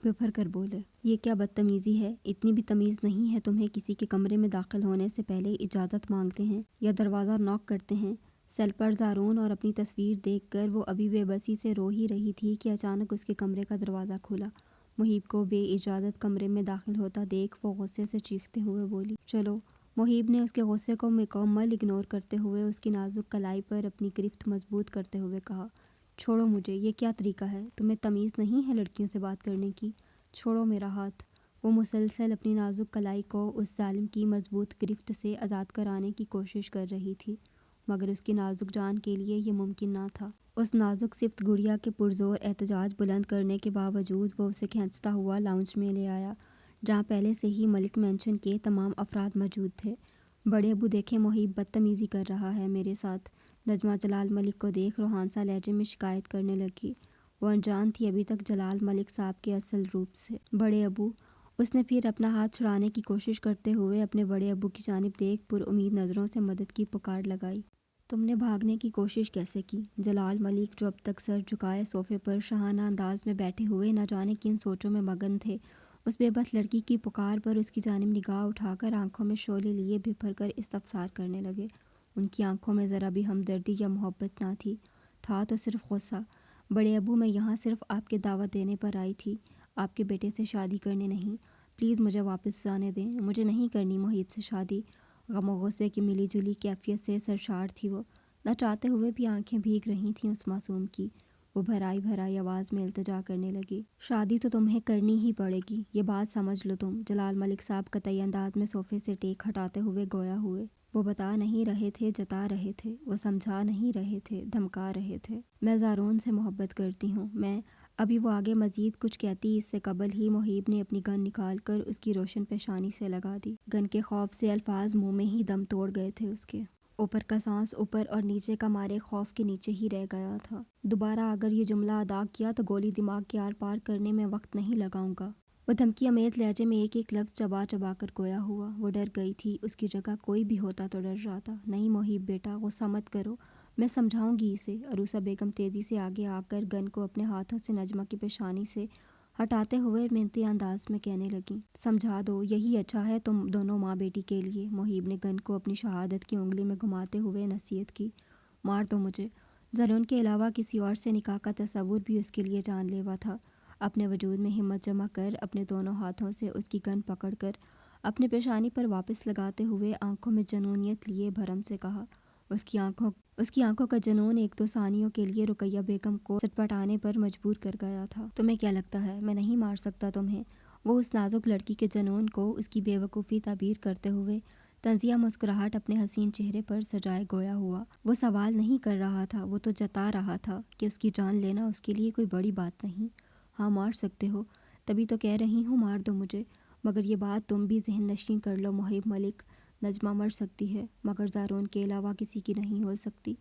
بپھر کر بولے، یہ کیا بدتمیزی ہے؟ اتنی بھی تمیز نہیں ہے تمہیں؟ کسی کے کمرے میں داخل ہونے سے پہلے اجازت مانگتے ہیں یا دروازہ نوک کرتے ہیں؟ سیل پر زارون اور اپنی تصویر دیکھ کر وہ ابھی بے بسی سے رو ہی رہی تھی کہ اچانک اس کے کمرے کا دروازہ کھلا۔ محیب کو بے اجازت کمرے میں داخل ہوتا دیکھ وہ غصے سے چیختے ہوئے بولی، چلو۔ محیب نے اس کے غصے کو مکمل اگنور کرتے ہوئے اس کی نازک کلائی پر اپنی گرفت مضبوط کرتے ہوئے کہا، چھوڑو مجھے، یہ کیا طریقہ ہے؟ تمہیں تمیز نہیں ہے لڑکیوں سے بات کرنے کی؟ چھوڑو میرا ہاتھ۔ وہ مسلسل اپنی نازک کلائی کو اس ظالم کی مضبوط گرفت سے آزاد کرانے کی کوشش کر رہی تھی، مگر اس کی نازک جان کے لیے یہ ممکن نہ تھا۔ اس نازک صفت گڑیا کے پرزور احتجاج بلند کرنے کے باوجود وہ اسے کھینچتا ہوا لاؤنج میں لے آیا، جہاں پہلے سے ہی ملک مینشن کے تمام افراد موجود تھے۔ بڑے ابو دیکھیں، محیب بدتمیزی کر رہا ہے میرے ساتھ، نجمہ جلال ملک کو دیکھ روحانسہ لہجے میں شکایت کرنے لگی۔ وہ انجان تھی ابھی تک جلال ملک صاحب کے اصل روپ سے۔ بڑے ابو، اس نے پھر اپنا ہاتھ چھڑانے کی کوشش کرتے ہوئے اپنے بڑے ابو کی جانب دیکھ پر امید نظروں سے مدد کی پکار لگائی۔ تم نے بھاگنے کی کوشش کیسے کی؟ جلال ملک جو اب تک سر جھکائے صوفے پر شاہانہ انداز میں بیٹھے ہوئے نہ جانے کن سوچوں میں مگن تھے، اس بے بس لڑکی کی پکار پر اس کی جانب نگاہ اٹھا کر آنکھوں میں شعلے لیے بھپر کر استفسار کرنے لگے۔ ان کی آنکھوں میں ذرا بھی ہمدردی یا محبت نہ تھا تو صرف غصہ۔ بڑے ابو، میں یہاں صرف آپ کے دعوت دینے پر آئی تھی، آپ کے بیٹے سے شادی کرنے نہیں۔ پلیز مجھے واپس جانے دیں، مجھے نہیں کرنی محیب سے شادی۔ غم و غصے کی ملی جلی کیفیت سے سرشار تھی وہ، نہ چاہتے ہوئے بھی آنکھیں بھیگ رہی تھیں اس معصوم کی۔ وہ بھرائی آواز میں التجا کرنے لگی، شادی تو تمہیں کرنی ہی پڑے گی، یہ بات سمجھ لو تم۔ جلال ملک صاحب قطعی انداز میں صوفے سے ٹیک ہٹاتے ہوئے گویا ہوئے۔ وہ بتا نہیں رہے تھے، جتا رہے تھے، وہ سمجھا نہیں رہے تھے، دھمکا رہے تھے۔ میں زارون سے محبت کرتی ہوں، میں۔ ابھی وہ آگے مزید کچھ کہتی اس سے قبل ہی محیب نے اپنی گن نکال کر اس کی روشن پیشانی سے لگا دی۔ گن کے خوف سے الفاظ منہ میں ہی دم توڑ گئے تھے اس کے۔ اوپر کا سانس اوپر اور نیچے کا مارے خوف کے نیچے ہی رہ گیا تھا۔ دوبارہ اگر یہ جملہ ادا کیا تو گولی دماغ کے آر پار کرنے میں وقت نہیں لگاؤں گا۔ وہ دھمکی امیز لہجے میں ایک ایک لفظ چبا چبا کر گویا ہوا۔ وہ ڈر گئی تھی، اس کی جگہ کوئی بھی ہوتا تو ڈر جاتا۔ نہیں محیب بیٹا، غصہ مت کرو، میں سمجھاؤں گی اسے۔ عروسہ بیگم تیزی سے آگے آ کر گن کو اپنے ہاتھوں سے نجمہ کی پیشانی سے ہٹاتے ہوئے منتی انداز میں کہنے لگیں، سمجھا دو، یہی اچھا ہے تم دونوں ماں بیٹی کے لیے۔ محیب نے گن کو اپنی شہادت کی انگلی میں گھماتے ہوئے نصیحت کی، مار دو مجھے۔ زرون کے علاوہ کسی اور سے نکاح کا تصور بھی اس کے لیے جان لیوا تھا۔ اپنے وجود میں ہمت جمع کر اپنے دونوں ہاتھوں سے اس کی گن پکڑ کر اپنے پیشانی پر واپس لگاتے ہوئے آنکھوں میں جنونیت لیے بھرم سے کہا، اس کی آنکھوں کا جنون ایک دو ثانیوں کے لیے رقیہ بیگم کو سٹپٹانے پر مجبور کر گیا تھا۔ تمہیں کیا لگتا ہے میں نہیں مار سکتا تمہیں؟ وہ اس نازک لڑکی کے جنون کو اس کی بے وقوفی تعبیر کرتے ہوئے طنزیہ مسکراہٹ اپنے حسین چہرے پر سجائے گویا ہوا۔ وہ سوال نہیں کر رہا تھا، وہ تو جتا رہا تھا کہ اس کی جان لینا اس کے لیے کوئی بڑی بات نہیں۔ ہاں مار سکتے ہو، تبھی تو کہہ رہی ہوں مار دو مجھے، مگر یہ بات تم بھی ذہن نشین کر لو محیب ملک، نجمہ مر سکتی ہے مگر زارون کے علاوہ کسی کی نہیں ہو سکتی۔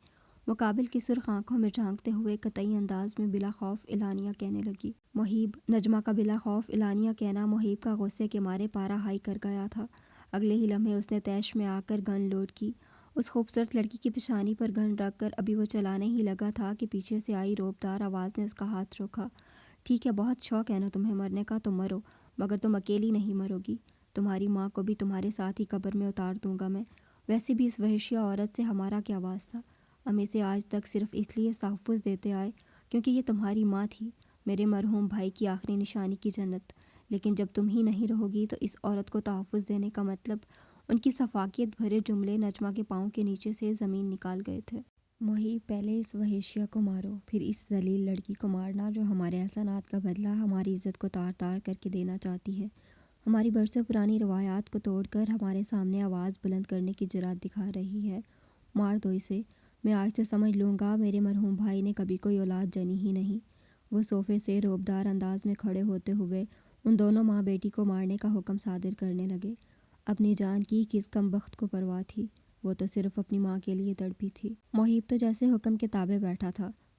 مقابل کی سرخ آنکھوں میں جھانکتے ہوئے قطعی انداز میں بلا خوف اعلانیہ کہنے لگی۔ محیب، نجمہ کا بلا خوف اعلانیہ کہنا محیب کا غصے کے مارے پارا ہائی کر گیا تھا۔ اگلے ہی لمحے اس نے طیش میں آ کر گن لوڈ کی۔ اس خوبصورت لڑکی کی پیشانی پر گن رکھ کر ابھی وہ چلانے ہی لگا تھا کہ پیچھے سے آئی روبدار آواز نے اس کا ہاتھ روکا۔ ٹھیک ہے، بہت شوق ہے نا تمہیں مرنے کا تو مرو، مگر تم اکیلی نہیں مرو گی، تمہاری ماں کو بھی تمہارے ساتھ ہی قبر میں اتار دوں گا میں۔ ویسے بھی اس وحشیہ عورت سے ہمارا کیا واسطہ؟ ہم اسے آج تک صرف اس لیے تحفظ دیتے آئے کیونکہ یہ تمہاری ماں تھی، میرے مرحوم بھائی کی آخری نشانی کی جنت۔ لیکن جب تم ہی نہیں رہو گی تو اس عورت کو تحفظ دینے کا مطلب؟ ان کی سفاکیت بھرے جملے نجمہ کے پاؤں کے نیچے سے زمین نکال گئے تھے۔ محیب، پہلے اس وحشیہ کو مارو، پھر اس ذلیل لڑکی کو مارنا جو ہمارے احسانات کا بدلہ ہماری عزت کو تار تار کر کے دینا چاہتی ہے، ہماری برسوں پرانی روایات کو توڑ کر ہمارے سامنے آواز بلند کرنے کی جرات دکھا رہی ہے۔ مار دو اسے، میں آج سے سمجھ لوں گا میرے مرحوم بھائی نے کبھی کوئی اولاد جنی ہی نہیں۔ وہ صوفے سے روبدار انداز میں کھڑے ہوتے ہوئے ان دونوں ماں بیٹی کو مارنے کا حکم صادر کرنے لگے۔ اپنی جان کی کس کمبخت کو پرواہ تھی، وہ تو صرف اپنی ماں کے لیے تڑپی تھی۔ محیب تو جیسے حکم کے تابع بیٹھا تھا،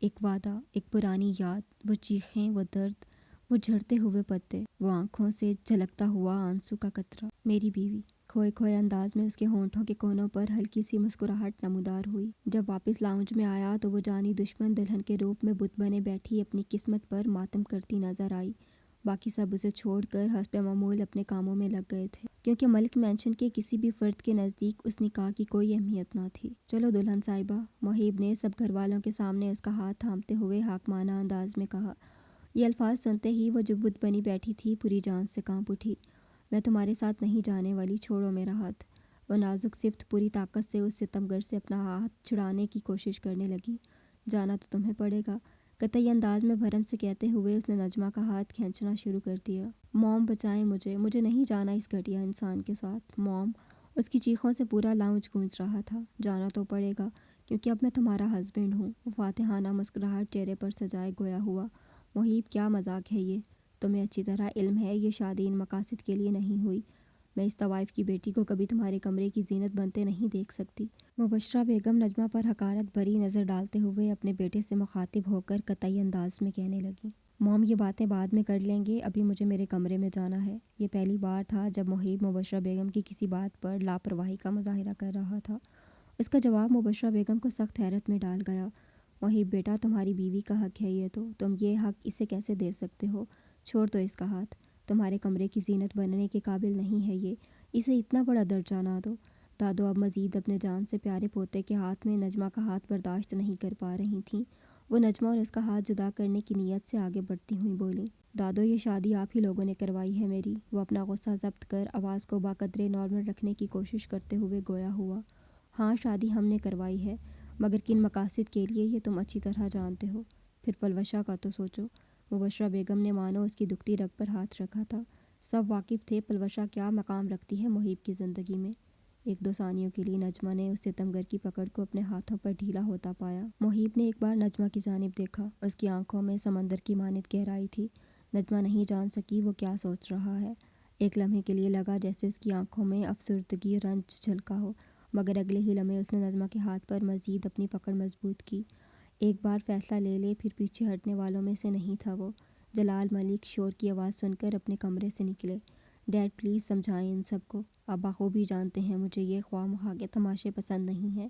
ایک وعدہ، ایک پرانی یاد، وہ چیخیں، وہ درد، وہ جھڑتے ہوئے پتے، وہ آنکھوں سے جھلکتا ہوا آنسو کا قطرہ۔ میری بیوی کھوئے کھوئے انداز میں اس کے ہونٹوں کے کونوں پر ہلکی سی مسکراہٹ نمودار ہوئی۔ جب واپس لاؤنج میں آیا تو وہ جانی دشمن دلہن کے روپ میں بت بنے بیٹھی اپنی قسمت پر ماتم کرتی نظر آئی۔ باقی سب اسے چھوڑ کر حسب معمول اپنے کاموں میں لگ گئے تھے، کیونکہ ملک مینشن کے کسی بھی فرد کے نزدیک اس نکاح کی کوئی اہمیت نہ تھی۔ چلو دلہن صاحبہ، محیب نے سب گھر والوں کے سامنے اس کا ہاتھ تھامتے ہوئے حاکمانہ انداز میں کہا۔ یہ الفاظ سنتے ہی وہ جو بت بنی بیٹھی تھی پوری جان سے کانپ اٹھی۔ میں تمہارے ساتھ نہیں جانے والی، چھوڑو میرا ہاتھ۔ وہ نازک صفت پوری طاقت سے اس ستمگر سے اپنا ہاتھ چھڑانے کی کوشش کرنے لگی۔ جانا تو تمہیں پڑے گا، قطعی انداز میں بھرم سے کہتے ہوئے اس نے نجمہ کا ہاتھ کھینچنا شروع کر دیا۔ موم بچائیں مجھے نہیں جانا اس گھٹیا انسان کے ساتھ۔ موم، اس کی چیخوں سے پورا لاؤنج گونج رہا تھا۔ جانا تو پڑے گا کیونکہ اب میں تمہارا ہسبینڈ ہوں۔ وہ فاتحانہ مسکراہٹ چہرے پر سجائے گویا ہوا۔ محیب، کیا مذاق ہے یہ؟ تمہیں اچھی طرح علم ہے یہ شادی ان مقاصد کے لیے نہیں ہوئی۔ میں اس طوائف کی بیٹی کو کبھی تمہارے کمرے کی زینت بنتے نہیں دیکھ سکتی۔ مبشرہ بیگم نجمہ پر حقارت بھری نظر ڈالتے ہوئے اپنے بیٹے سے مخاطب ہو کر قطعی انداز میں کہنے لگی۔ موم، یہ باتیں بعد میں کر لیں گے، ابھی مجھے میرے کمرے میں جانا ہے۔ یہ پہلی بار تھا جب محیب مبشرہ بیگم کی کسی بات پر لاپرواہی کا مظاہرہ کر رہا تھا۔ اس کا جواب مبشرہ بیگم کو سخت حیرت میں ڈال گیا۔ محیب بیٹا، تمہاری بیوی کا حق ہے یہ تو، تم یہ حق اسے کیسے دے سکتے ہو؟ چھوڑ دو اس کا ہاتھ، تمہارے کمرے کی زینت بننے کے قابل نہیں ہے یہ، اسے اتنا بڑا درجہ نہ دو۔ دادو اب مزید اپنے جان سے پیارے پوتے کے ہاتھ میں نجمہ کا ہاتھ برداشت نہیں کر پا رہی تھیں۔ وہ نجمہ اور اس کا ہاتھ جدا کرنے کی نیت سے آگے بڑھتی ہوئی بولیں۔ دادو، یہ شادی آپ ہی لوگوں نے کروائی ہے میری۔ وہ اپنا غصہ ضبط کر آواز کو باقدرے نارمل رکھنے کی کوشش کرتے ہوئے گویا ہوا۔ ہاں، شادی ہم نے کروائی ہے، مگر کن مقاصد کے لیے یہ تم اچھی طرح جانتے ہو۔ پھر پلوشہ کا تو سوچو۔ مبشرہ بیگم نے مانو اس کی دکھتی رگ پر ہاتھ رکھا تھا۔ سب واقف تھے پلوشہ کیا مقام رکھتی ہے محیب کی زندگی میں۔ ایک دو ثانیوں کے لیے نجمہ نے اس ستمگر کی پکڑ کو اپنے ہاتھوں پر ڈھیلا ہوتا پایا۔ محیب نے ایک بار نجمہ کی جانب دیکھا، اس کی آنکھوں میں سمندر کی مانند گہرائی تھی۔ نجمہ نہیں جان سکی وہ کیا سوچ رہا ہے۔ ایک لمحے کے لیے لگا جیسے اس کی آنکھوں میں افسردگی رنج جھلکا ہو، مگر اگلے ہی لمحے اس نے نجمہ کے ہاتھ پر مزید اپنی پکڑ مضبوط کی۔ ایک بار فیصلہ لے لے پھر پیچھے ہٹنے والوں میں سے نہیں تھا وہ۔ جلال ملک شور کی آواز سن کر اپنے کمرے سے نکلے۔ ڈیڈ پلیز سمجھائیں ان سب کو، آپ بخوبی جانتے ہیں مجھے یہ خواہ مخواہ کے تماشے پسند نہیں ہیں۔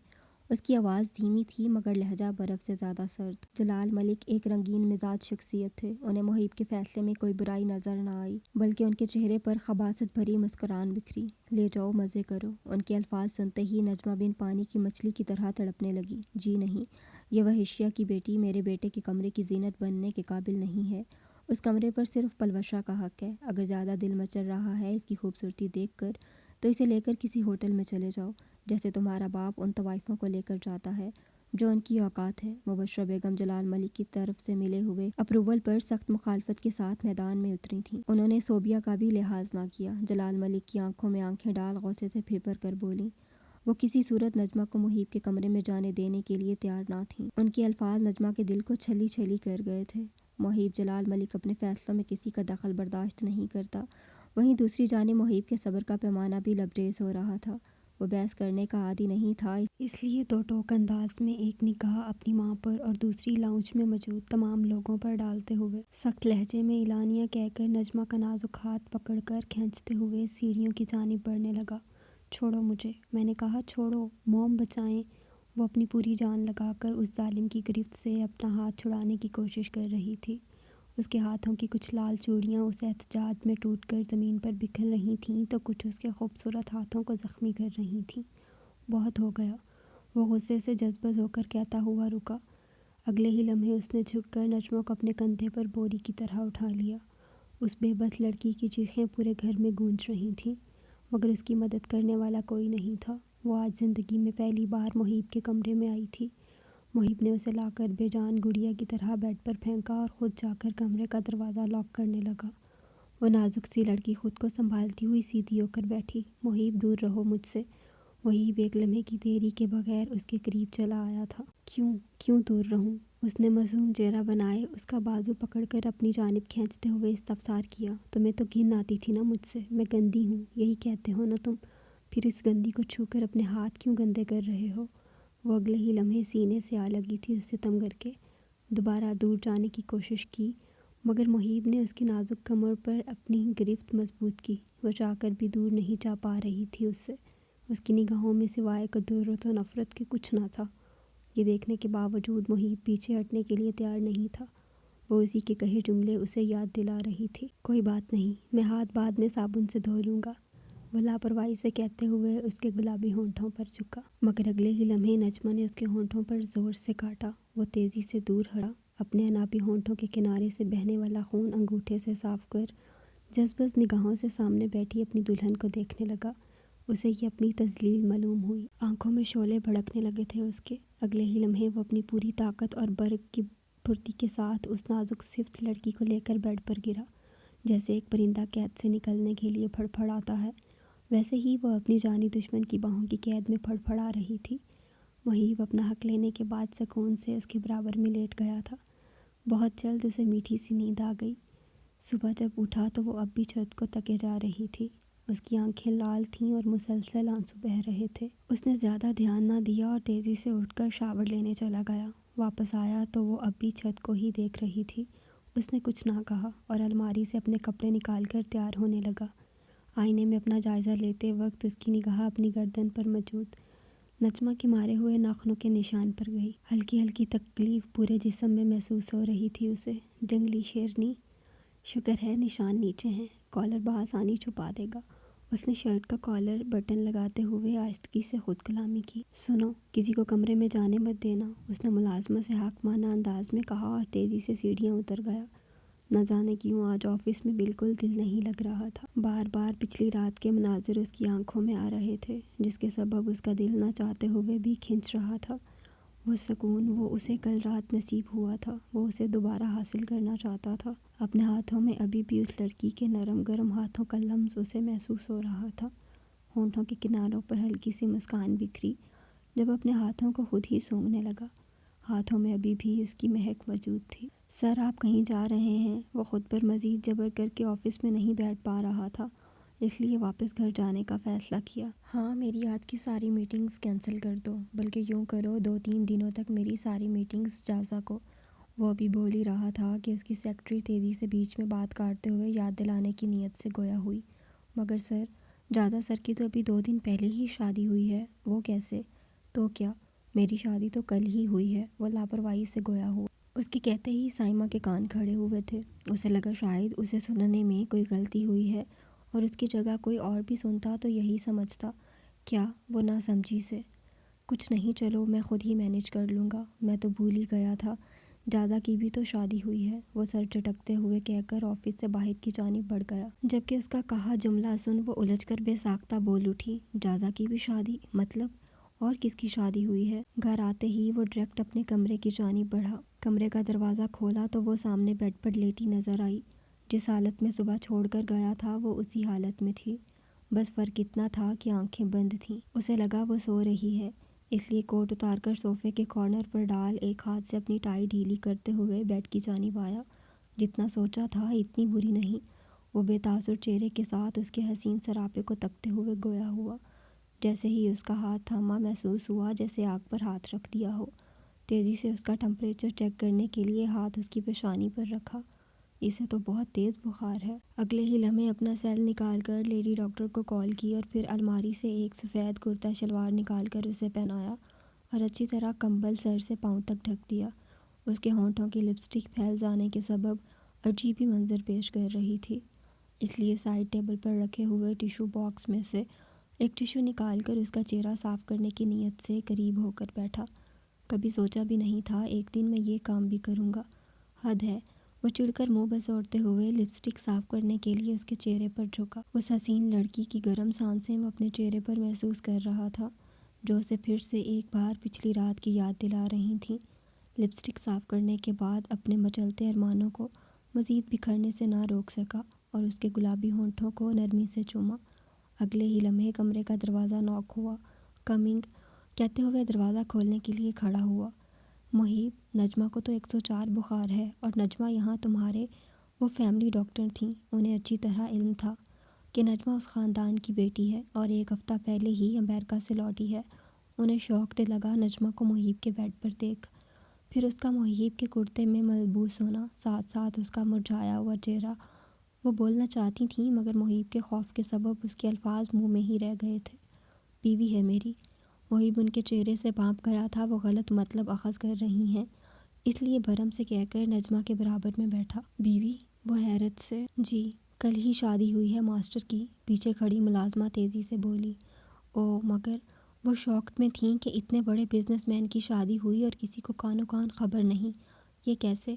اس کی آواز دھیمی تھی مگر لہجہ برف سے زیادہ سرد۔ جلال ملک ایک رنگین مزاج شخصیت تھے، انہیں محیب کے فیصلے میں کوئی برائی نظر نہ آئی، بلکہ ان کے چہرے پر خباثت بھری مسکران بکھری۔ لے جاؤ مزے کرو۔ ان کے الفاظ سنتے ہی نجمہ بن پانی کی مچھلی کی طرح تڑپنے لگی۔ جی نہیں، یہ وحشیہ کی بیٹی میرے بیٹے کے کمرے کی زینت بننے کے قابل نہیں ہے۔ اس کمرے پر صرف پلوشہ کا حق ہے۔ اگر زیادہ دل مچل رہا ہے اس کی خوبصورتی دیکھ کر تو اسے لے کر کسی ہوٹل میں چلے جاؤ، جیسے تمہارا باپ ان طوائفوں کو لے کر جاتا ہے جو ان کی اوقات ہے۔ مبشرہ بیگم جلال ملک کی طرف سے ملے ہوئے اپروول پر سخت مخالفت کے ساتھ میدان میں اتری تھیں۔ انہوں نے صوبیہ کا بھی لحاظ نہ کیا۔ جلال ملک کی آنکھوں میں آنکھیں ڈال غصے سے پھپھر کر بولیں۔ وہ کسی صورت نجمہ کو محیب کے کمرے میں جانے دینے کے لیے تیار نہ تھیں۔ ان کے الفاظ نجمہ کے دل کو چھلی چھلی کر گئے تھے۔ محیب، جلال ملک اپنے فیصلوں میں کسی کا دخل برداشت نہیں کرتا، وہیں دوسری جانب محیب کے صبر کا پیمانہ بھی لبریز ہو رہا تھا۔ وہ بحث کرنے کا عادی نہیں تھا، اس لیے دو ٹوک انداز میں ایک نگاہ اپنی ماں پر اور دوسری لاؤنج میں موجود تمام لوگوں پر ڈالتے ہوئے سخت لہجے میں اعلانیہ کہہ کر نجمہ کا نازک ہاتھ پکڑ کر کھینچتے ہوئے سیڑھیوں کی جانب بڑھنے لگا۔ چھوڑو مجھے، میں نے کہا چھوڑو، موم بچائیں۔ وہ اپنی پوری جان لگا کر اس ظالم کی گرفت سے اپنا ہاتھ چھڑانے کی کوشش کر رہی تھی۔ اس کے ہاتھوں کی کچھ لال چوڑیاں اس احتجاج میں ٹوٹ کر زمین پر بکھر رہی تھیں تو کچھ اس کے خوبصورت ہاتھوں کو زخمی کر رہی تھیں۔ بہت ہو گیا، وہ غصے سے جذبت ہو کر کہتا ہوا رکا۔ اگلے ہی لمحے اس نے جھک کر نجمہ کو اپنے کندھے پر بوری کی طرح اٹھا لیا۔ اس بے بس لڑکی کی چیخیں پورے گھر میں گونج رہی تھیں، مگر اس کی مدد کرنے والا کوئی نہیں تھا۔ وہ آج زندگی میں پہلی بار محیب کے کمرے میں آئی تھی۔ محیب نے اسے لا کر بے جان گڑیا کی طرح بیڈ پر پھینکا اور خود جا کر کمرے کا دروازہ لاک کرنے لگا۔ وہ نازک سی لڑکی خود کو سنبھالتی ہوئی سیدھی ہو کر بیٹھی۔ محیب، دور رہو مجھ سے۔ محیب ایک لمحے کی دیری کے بغیر اس کے قریب چلا آیا تھا۔ کیوں دور رہوں؟ اس نے معصوم چہرہ بنائے اس کا بازو پکڑ کر اپنی جانب کھینچتے ہوئے استفسار کیا۔ تمہیں تو گھن آتی تھی نا مجھ سے، میں گندی ہوں یہی کہتے ہو نا تم، پھر اس گندی کو چھو کر اپنے ہاتھ کیوں گندے کر رہے ہو؟ وہ اگلے ہی لمحے سینے سے آ لگی تھی اس ستمگر کے۔ دوبارہ دور جانے کی کوشش کی، مگر محیب نے اس کی نازک کمر پر اپنی گرفت مضبوط کی۔ وہ چاہ کر بھی دور نہیں جا پا رہی تھی اس سے۔ اس کی نگاہوں میں سوائے کدورت و نفرت کے کچھ نہ تھا۔ یہ دیکھنے کے باوجود محیب پیچھے ہٹنے کے لیے تیار نہیں تھا۔ وہ اسی کے کہے جملے اسے یاد دلا رہی تھی۔ کوئی بات نہیں، میں ہاتھ بعد میں صابن سے دھو لوں گا، وہ لاپرواہی سے کہتے ہوئے اس کے گلابی ہونٹوں پر جھکا۔ مگر اگلے ہی لمحے نجمہ نے اس کے ہونٹوں پر زور سے کاٹا۔ وہ تیزی سے دور ہٹا، اپنے انابی ہونٹوں کے کنارے سے بہنے والا خون انگوٹھے سے صاف کر جذباً نگاہوں سے سامنے بیٹھی اپنی دلہن کو دیکھنے لگا۔ اسے یہ اپنی تذلیل معلوم ہوئی۔ آنکھوں میں شعلے بھڑکنے لگے تھے اس کے۔ اگلے ہی لمحے وہ اپنی پوری طاقت اور برق کی پھرتی کے ساتھ اس نازک صفت لڑکی کو لے کر بیڈ پر گرا۔ جیسے ایک پرندہ قید سے نکلنے کے لیے پھڑ پھڑاتا ہے، ویسے ہی وہ اپنی جانی دشمن کی باہوں کی قید میں پھڑ پھڑا رہی تھی۔ محیب اپنا حق لینے کے بعد سکون سے اس کے برابر میں لیٹ گیا تھا۔ بہت جلد اسے میٹھی سی نیند آ گئی۔ صبح جب اٹھا تو وہ اب بھی چھت کو تکے جا رہی تھی۔ اس کی آنکھیں لال تھیں اور مسلسل آنسو بہہ رہے تھے۔ اس نے زیادہ دھیان نہ دیا اور تیزی سے اٹھ کر شاور لینے چلا گیا۔ واپس آیا تو وہ اب بھی چھت کو ہی دیکھ رہی تھی۔ اس نے کچھ نہ کہا اور الماری سے اپنے کپڑے نکال کر تیار ہونے لگا۔ آئینے میں اپنا جائزہ لیتے وقت اس کی نگاہ اپنی گردن پر موجود نجمہ کے مارے ہوئے ناخنوں کے نشان پر گئی۔ ہلکی ہلکی تکلیف پورے جسم میں محسوس ہو رہی تھی اسے۔ جنگلی شیرنی، شکر ہے نشان نیچے ہیں، کالر بآسانی چھپا دے گا۔ اس نے شرٹ کا کالر بٹن لگاتے ہوئے آہستگی سے خود کلامی کی۔ سنو، کسی کو کمرے میں جانے مت دینا، اس نے ملازمہ سے حاکمانہ انداز میں کہا اور تیزی سے سیڑھیاں اتر گیا۔ نہ جانے کیوں آج آفس میں بالکل دل نہیں لگ رہا تھا۔ بار بار پچھلی رات کے مناظر اس کی آنکھوں میں آ رہے تھے، جس کے سبب اس کا دل نہ چاہتے ہوئے بھی کھنچ رہا تھا۔ وہ سکون وہ اسے کل رات نصیب ہوا تھا، وہ اسے دوبارہ حاصل کرنا چاہتا تھا۔ اپنے ہاتھوں میں ابھی بھی اس لڑکی کے نرم گرم ہاتھوں کا لمس اسے محسوس ہو رہا تھا۔ ہونٹوں کے کناروں پر ہلکی سی مسکان بکھری جب اپنے ہاتھوں کو خود ہی سونگھنے لگا۔ ہاتھوں میں ابھی بھی اس کی مہک موجود تھی۔ سر آپ کہیں جا رہے ہیں؟ وہ خود پر مزید جبر کر کے آفس میں نہیں بیٹھ پا رہا تھا، اس لیے واپس گھر جانے کا فیصلہ کیا۔ ہاں، میری آج کی ساری میٹنگز کینسل کر دو، بلکہ یوں کرو 2-3 دنوں تک میری ساری میٹنگز جازا کو۔ وہ ابھی بول ہی رہا تھا کہ اس کی سیکرٹری تیزی سے بیچ میں بات کاٹتے ہوئے یاد دلانے کی نیت سے گویا ہوئی، مگر سر، جازا سر کی تو ابھی 2 دن پہلے ہی شادی ہوئی ہے۔ وہ کیسے؟ تو کیا، میری شادی تو کل ہی ہوئی ہے، وہ لاپرواہی سے گویا ہوا۔ اس کے کہتے ہی سائمہ کے کان کھڑے ہوئے تھے۔ اسے لگا شاید اسے سننے میں کوئی غلطی ہوئی ہے اور اس کی جگہ کوئی اور بھی سنتا تو یہی سمجھتا۔ کیا؟ وہ نہ سمجھی سے کچھ نہیں، چلو میں خود ہی مینیج کر لوں گا، میں تو بھول ہی گیا تھا، جازا کی بھی تو شادی ہوئی ہے، وہ سر چٹکتے ہوئے کہہ کر آفس سے باہر کی جانب بڑھ گیا۔ جبکہ اس کا کہا جملہ سن وہ الجھ کر بے ساختہ بول اٹھی، جازا کی بھی شادی؟ مطلب اور کس کی شادی ہوئی ہے؟ گھر آتے ہی وہ ڈائریکٹ اپنے کمرے کی جانب بڑھا۔ کمرے کا دروازہ کھولا تو وہ سامنے بیڈ پر لیٹی نظر آئی۔ جس حالت میں صبح چھوڑ کر گیا تھا وہ اسی حالت میں تھی، بس فرق اتنا تھا کہ آنکھیں بند تھیں۔ اسے لگا وہ سو رہی ہے، اس لیے کوٹ اتار کر صوفے کے کارنر پر ڈال ایک ہاتھ سے اپنی ٹائی ڈھیلی کرتے ہوئے بیڈ کی جانب آیا۔ جتنا سوچا تھا اتنی بری نہیں، وہ بے تاثر چہرے کے ساتھ اس کے حسین سراپے کو تکتے ہوئے گویا ہوا۔ جیسے ہی اس کا ہاتھ تھاما محسوس ہوا جیسے آگ پر ہاتھ رکھ دیا ہو۔ تیزی سے اس کا ٹمپریچر چیک کرنے کے لیے ہاتھ اس کی پیشانی پر رکھا۔ اسے تو بہت تیز بخار ہے۔ اگلے ہی لمحے اپنا سیل نکال کر لیڈی ڈاکٹر کو کال کی اور پھر الماری سے ایک سفید کرتا شلوار نکال کر اسے پہنایا اور اچھی طرح کمبل سر سے پاؤں تک ڈھک دیا۔ اس کے ہونٹوں کی لپسٹک پھیل جانے کے سبب عجیب ہی منظر پیش کر رہی تھی، اس لیے سائڈ ٹیبل پر رکھے ہوئے ٹیشو باکس میں سے ایک ٹیشو نکال کر اس کا چہرہ صاف کرنے کی نیت سے قریب ہو کر بیٹھا۔ کبھی سوچا بھی نہیں تھا ایک دن میں یہ کام بھی کروں گا، حد ہے۔ وہ چڑھ کر منہ بسوڑتے ہوئے لپسٹک صاف کرنے کے لیے اس کے چہرے پر جھکا۔ اس حسین لڑکی کی گرم سانسیں وہ اپنے چہرے پر محسوس کر رہا تھا، جو اسے پھر سے ایک بار پچھلی رات کی یاد دلا رہی تھیں۔ لپسٹک صاف کرنے کے بعد اپنے مچلتے ارمانوں کو مزید بکھرنے سے نہ روک سکا اور اس کے گلابی ہونٹوں کو نرمی سے چوما۔ اگلے ہی لمحے کمرے کا دروازہ نوک ہوا۔ کمنگ کہتے ہوئے دروازہ کھولنے کے لیے کھڑا ہوا۔ محیب، نجمہ کو تو 104 بخار ہے اور نجمہ یہاں تمہارے، وہ فیملی ڈاکٹر تھیں، انہیں اچھی طرح علم تھا کہ نجمہ اس خاندان کی بیٹی ہے اور ایک ہفتہ پہلے ہی امریکہ سے لوٹی ہے۔ انہیں شاکڈ لگا نجمہ کو محیب کے بیڈ پر دیکھ۔ پھر اس کا محیب کے کرتے میں ملبوس ہونا، ساتھ ساتھ اس کا مرجھایا ہوا چہرہ۔ وہ بولنا چاہتی تھیں مگر محیب کے خوف کے سبب اس کے الفاظ منہ میں ہی رہ گئے تھے۔ بیوی ہے میری۔ محیب ان کے چہرے سے بھانپ گیا تھا، وہ غلط مطلب اخذ کر رہی ہیں، اس لیے بھرم سے کہہ کر نجمہ کے برابر میں بیٹھا۔ بیوی؟ وہ حیرت سے، جی کل ہی شادی ہوئی ہے ماسٹر کی، پیچھے کھڑی ملازمہ تیزی سے بولی۔ او مگر وہ شاکڈ میں تھیں کہ اتنے بڑے بزنس مین کی شادی ہوئی اور کسی کو کانو کان خبر نہیں، یہ کیسے؟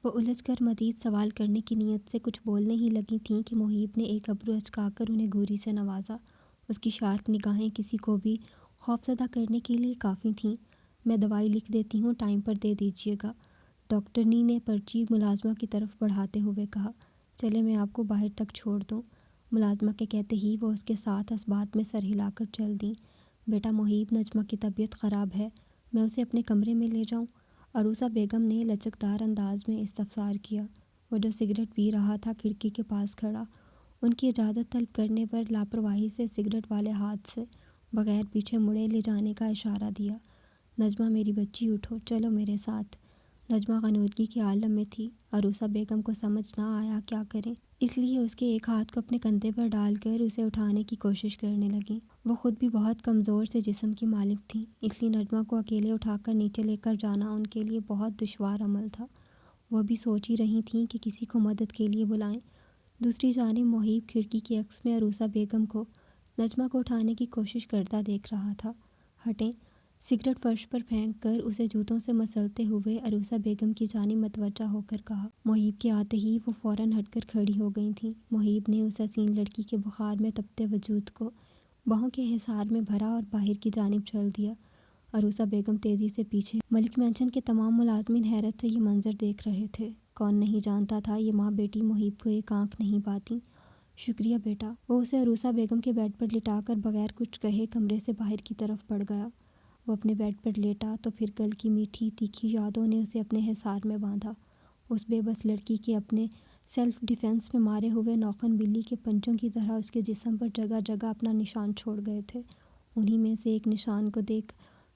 وہ الجھ کر مزید سوال کرنے کی نیت سے کچھ بولنے ہی لگی تھیں کہ محیب نے ایک ابرو اچکا کر انہیں گھوری سے نوازا۔ اس کی شارپ نگاہیں کسی کو بھی خوفزدہ کرنے کے لیے کافی تھیں۔ میں دوائی لکھ دیتی ہوں، ٹائم پر دے دیجیے گا، ڈاکٹرنی نے پرچی ملازمہ کی طرف بڑھاتے ہوئے کہا۔ چلے میں آپ کو باہر تک چھوڑ دوں۔ ملازمہ کے کہتے ہی وہ اس کے ساتھ اسبات میں سر ہلا کر چل دیں۔ بیٹا محیب، نجمہ کی طبیعت خراب ہے، میں اسے اپنے کمرے میں لے جاؤں؟ عروسہ بیگم نے لچکدار انداز میں استفسار کیا۔ وہ جو سگریٹ پی رہا تھا کھڑکی کے پاس کھڑا، ان کی اجازت طلب کرنے پر لاپرواہی سے سگریٹ والے ہاتھ سے بغیر پیچھے مڑے لے جانے کا اشارہ دیا۔ نجمہ میری بچی، اٹھو، چلو میرے ساتھ۔ نجمہ غنودگی کے عالم میں تھی، عروسہ بیگم کو سمجھ نہ آیا کیا کریں، اس لیے اس کے ایک ہاتھ کو اپنے کندھے پر ڈال کر اسے اٹھانے کی کوشش کرنے لگیں۔ وہ خود بھی بہت کمزور سے جسم کی مالک تھیں، اس لیے نجمہ کو اکیلے اٹھا کر نیچے لے کر جانا ان کے لیے بہت دشوار عمل تھا۔ وہ بھی سوچ ہی رہی تھیں کہ کسی کو مدد کے لیے بلائیں۔ دوسری جانب محیب کھڑکی کے عکس میں عروسہ بیگم کو نجمہ کو اٹھانے کی کوشش کرتا دیکھ رہا تھا۔ ہٹیں، سگریٹ فرش پر پھینک کر اسے جوتوں سے مسلتے ہوئے عروسہ بیگم کی جانب متوجہ ہو کر کہا۔ محیب کے آتے ہی وہ فوراً ہٹ کر کھڑی ہو گئی تھیں۔ محیب نے اس حسین لڑکی کے بخار میں تپتے وجود کو باہوں کے حصار میں بھرا اور باہر کی جانب چل دیا۔ عروسہ بیگم تیزی سے پیچھے۔ ملک مینشن کے تمام ملازمین حیرت سے یہ منظر دیکھ رہے تھے۔ کون نہیں جانتا تھا یہ ماں بیٹی محیب کو ایک آنکھ نہیں پاتی۔ شکریہ بیٹا۔ وہ اسے عروسہ بیگم کے بیڈ پر لٹا کر بغیر کچھ کہے کمرے سے باہر کی طرف بڑھ گیا۔ وہ اپنے بیڈ پر لیٹا تو پھر کل کی میٹھی تیکھی یادوں نے اسے اپنے حصار میں باندھا۔ اس بے بس لڑکی کے اپنے سیلف ڈیفینس میں مارے ہوئے نوخن بلی کے پنجوں کی طرح اس کے جسم پر جگہ جگہ اپنا نشان چھوڑ گئے تھے۔ انہی میں سے ایک نشان کو دیکھ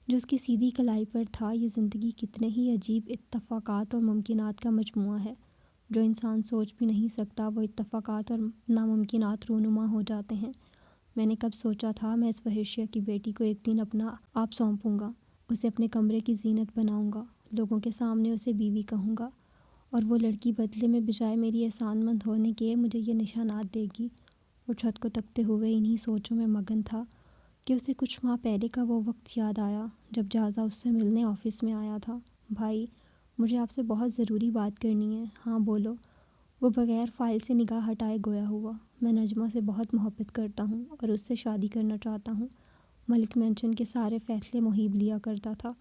جو اس کی سیدھی کلائی پر تھا، یہ زندگی کتنے ہی عجیب اتفاقات اور ممکنات کا مجموعہ ہے۔ جو انسان سوچ بھی نہیں سکتا وہ اتفاقات اور ناممکنات رونما ہو جاتے ہیں۔ میں نے کب سوچا تھا میں اس وحشیہ کی بیٹی کو ایک دن اپنا آپ سونپوں گا، اسے اپنے کمرے کی زینت بناؤں گا، لوگوں کے سامنے اسے بیوی کہوں گا، اور وہ لڑکی بدلے میں بجائے میری احسان مند ہونے کے مجھے یہ نشانات دے گی۔ وہ چھت کو تکتے ہوئے انہی سوچوں میں مگن تھا کہ اسے کچھ ماہ پہلے کا وہ وقت یاد آیا جب جازا اس سے ملنے آفس میں آیا تھا۔ بھائی، مجھے آپ سے بہت ضروری بات کرنی ہے۔ ہاں بولو۔ وہ بغیر فائل سے نگاہ ہٹائے گویا ہوا۔ میں نجمہ سے بہت محبت کرتا ہوں اور اس سے شادی کرنا چاہتا ہوں۔ ملک مینشن کے سارے فیصلے محیب لیا کرتا تھا،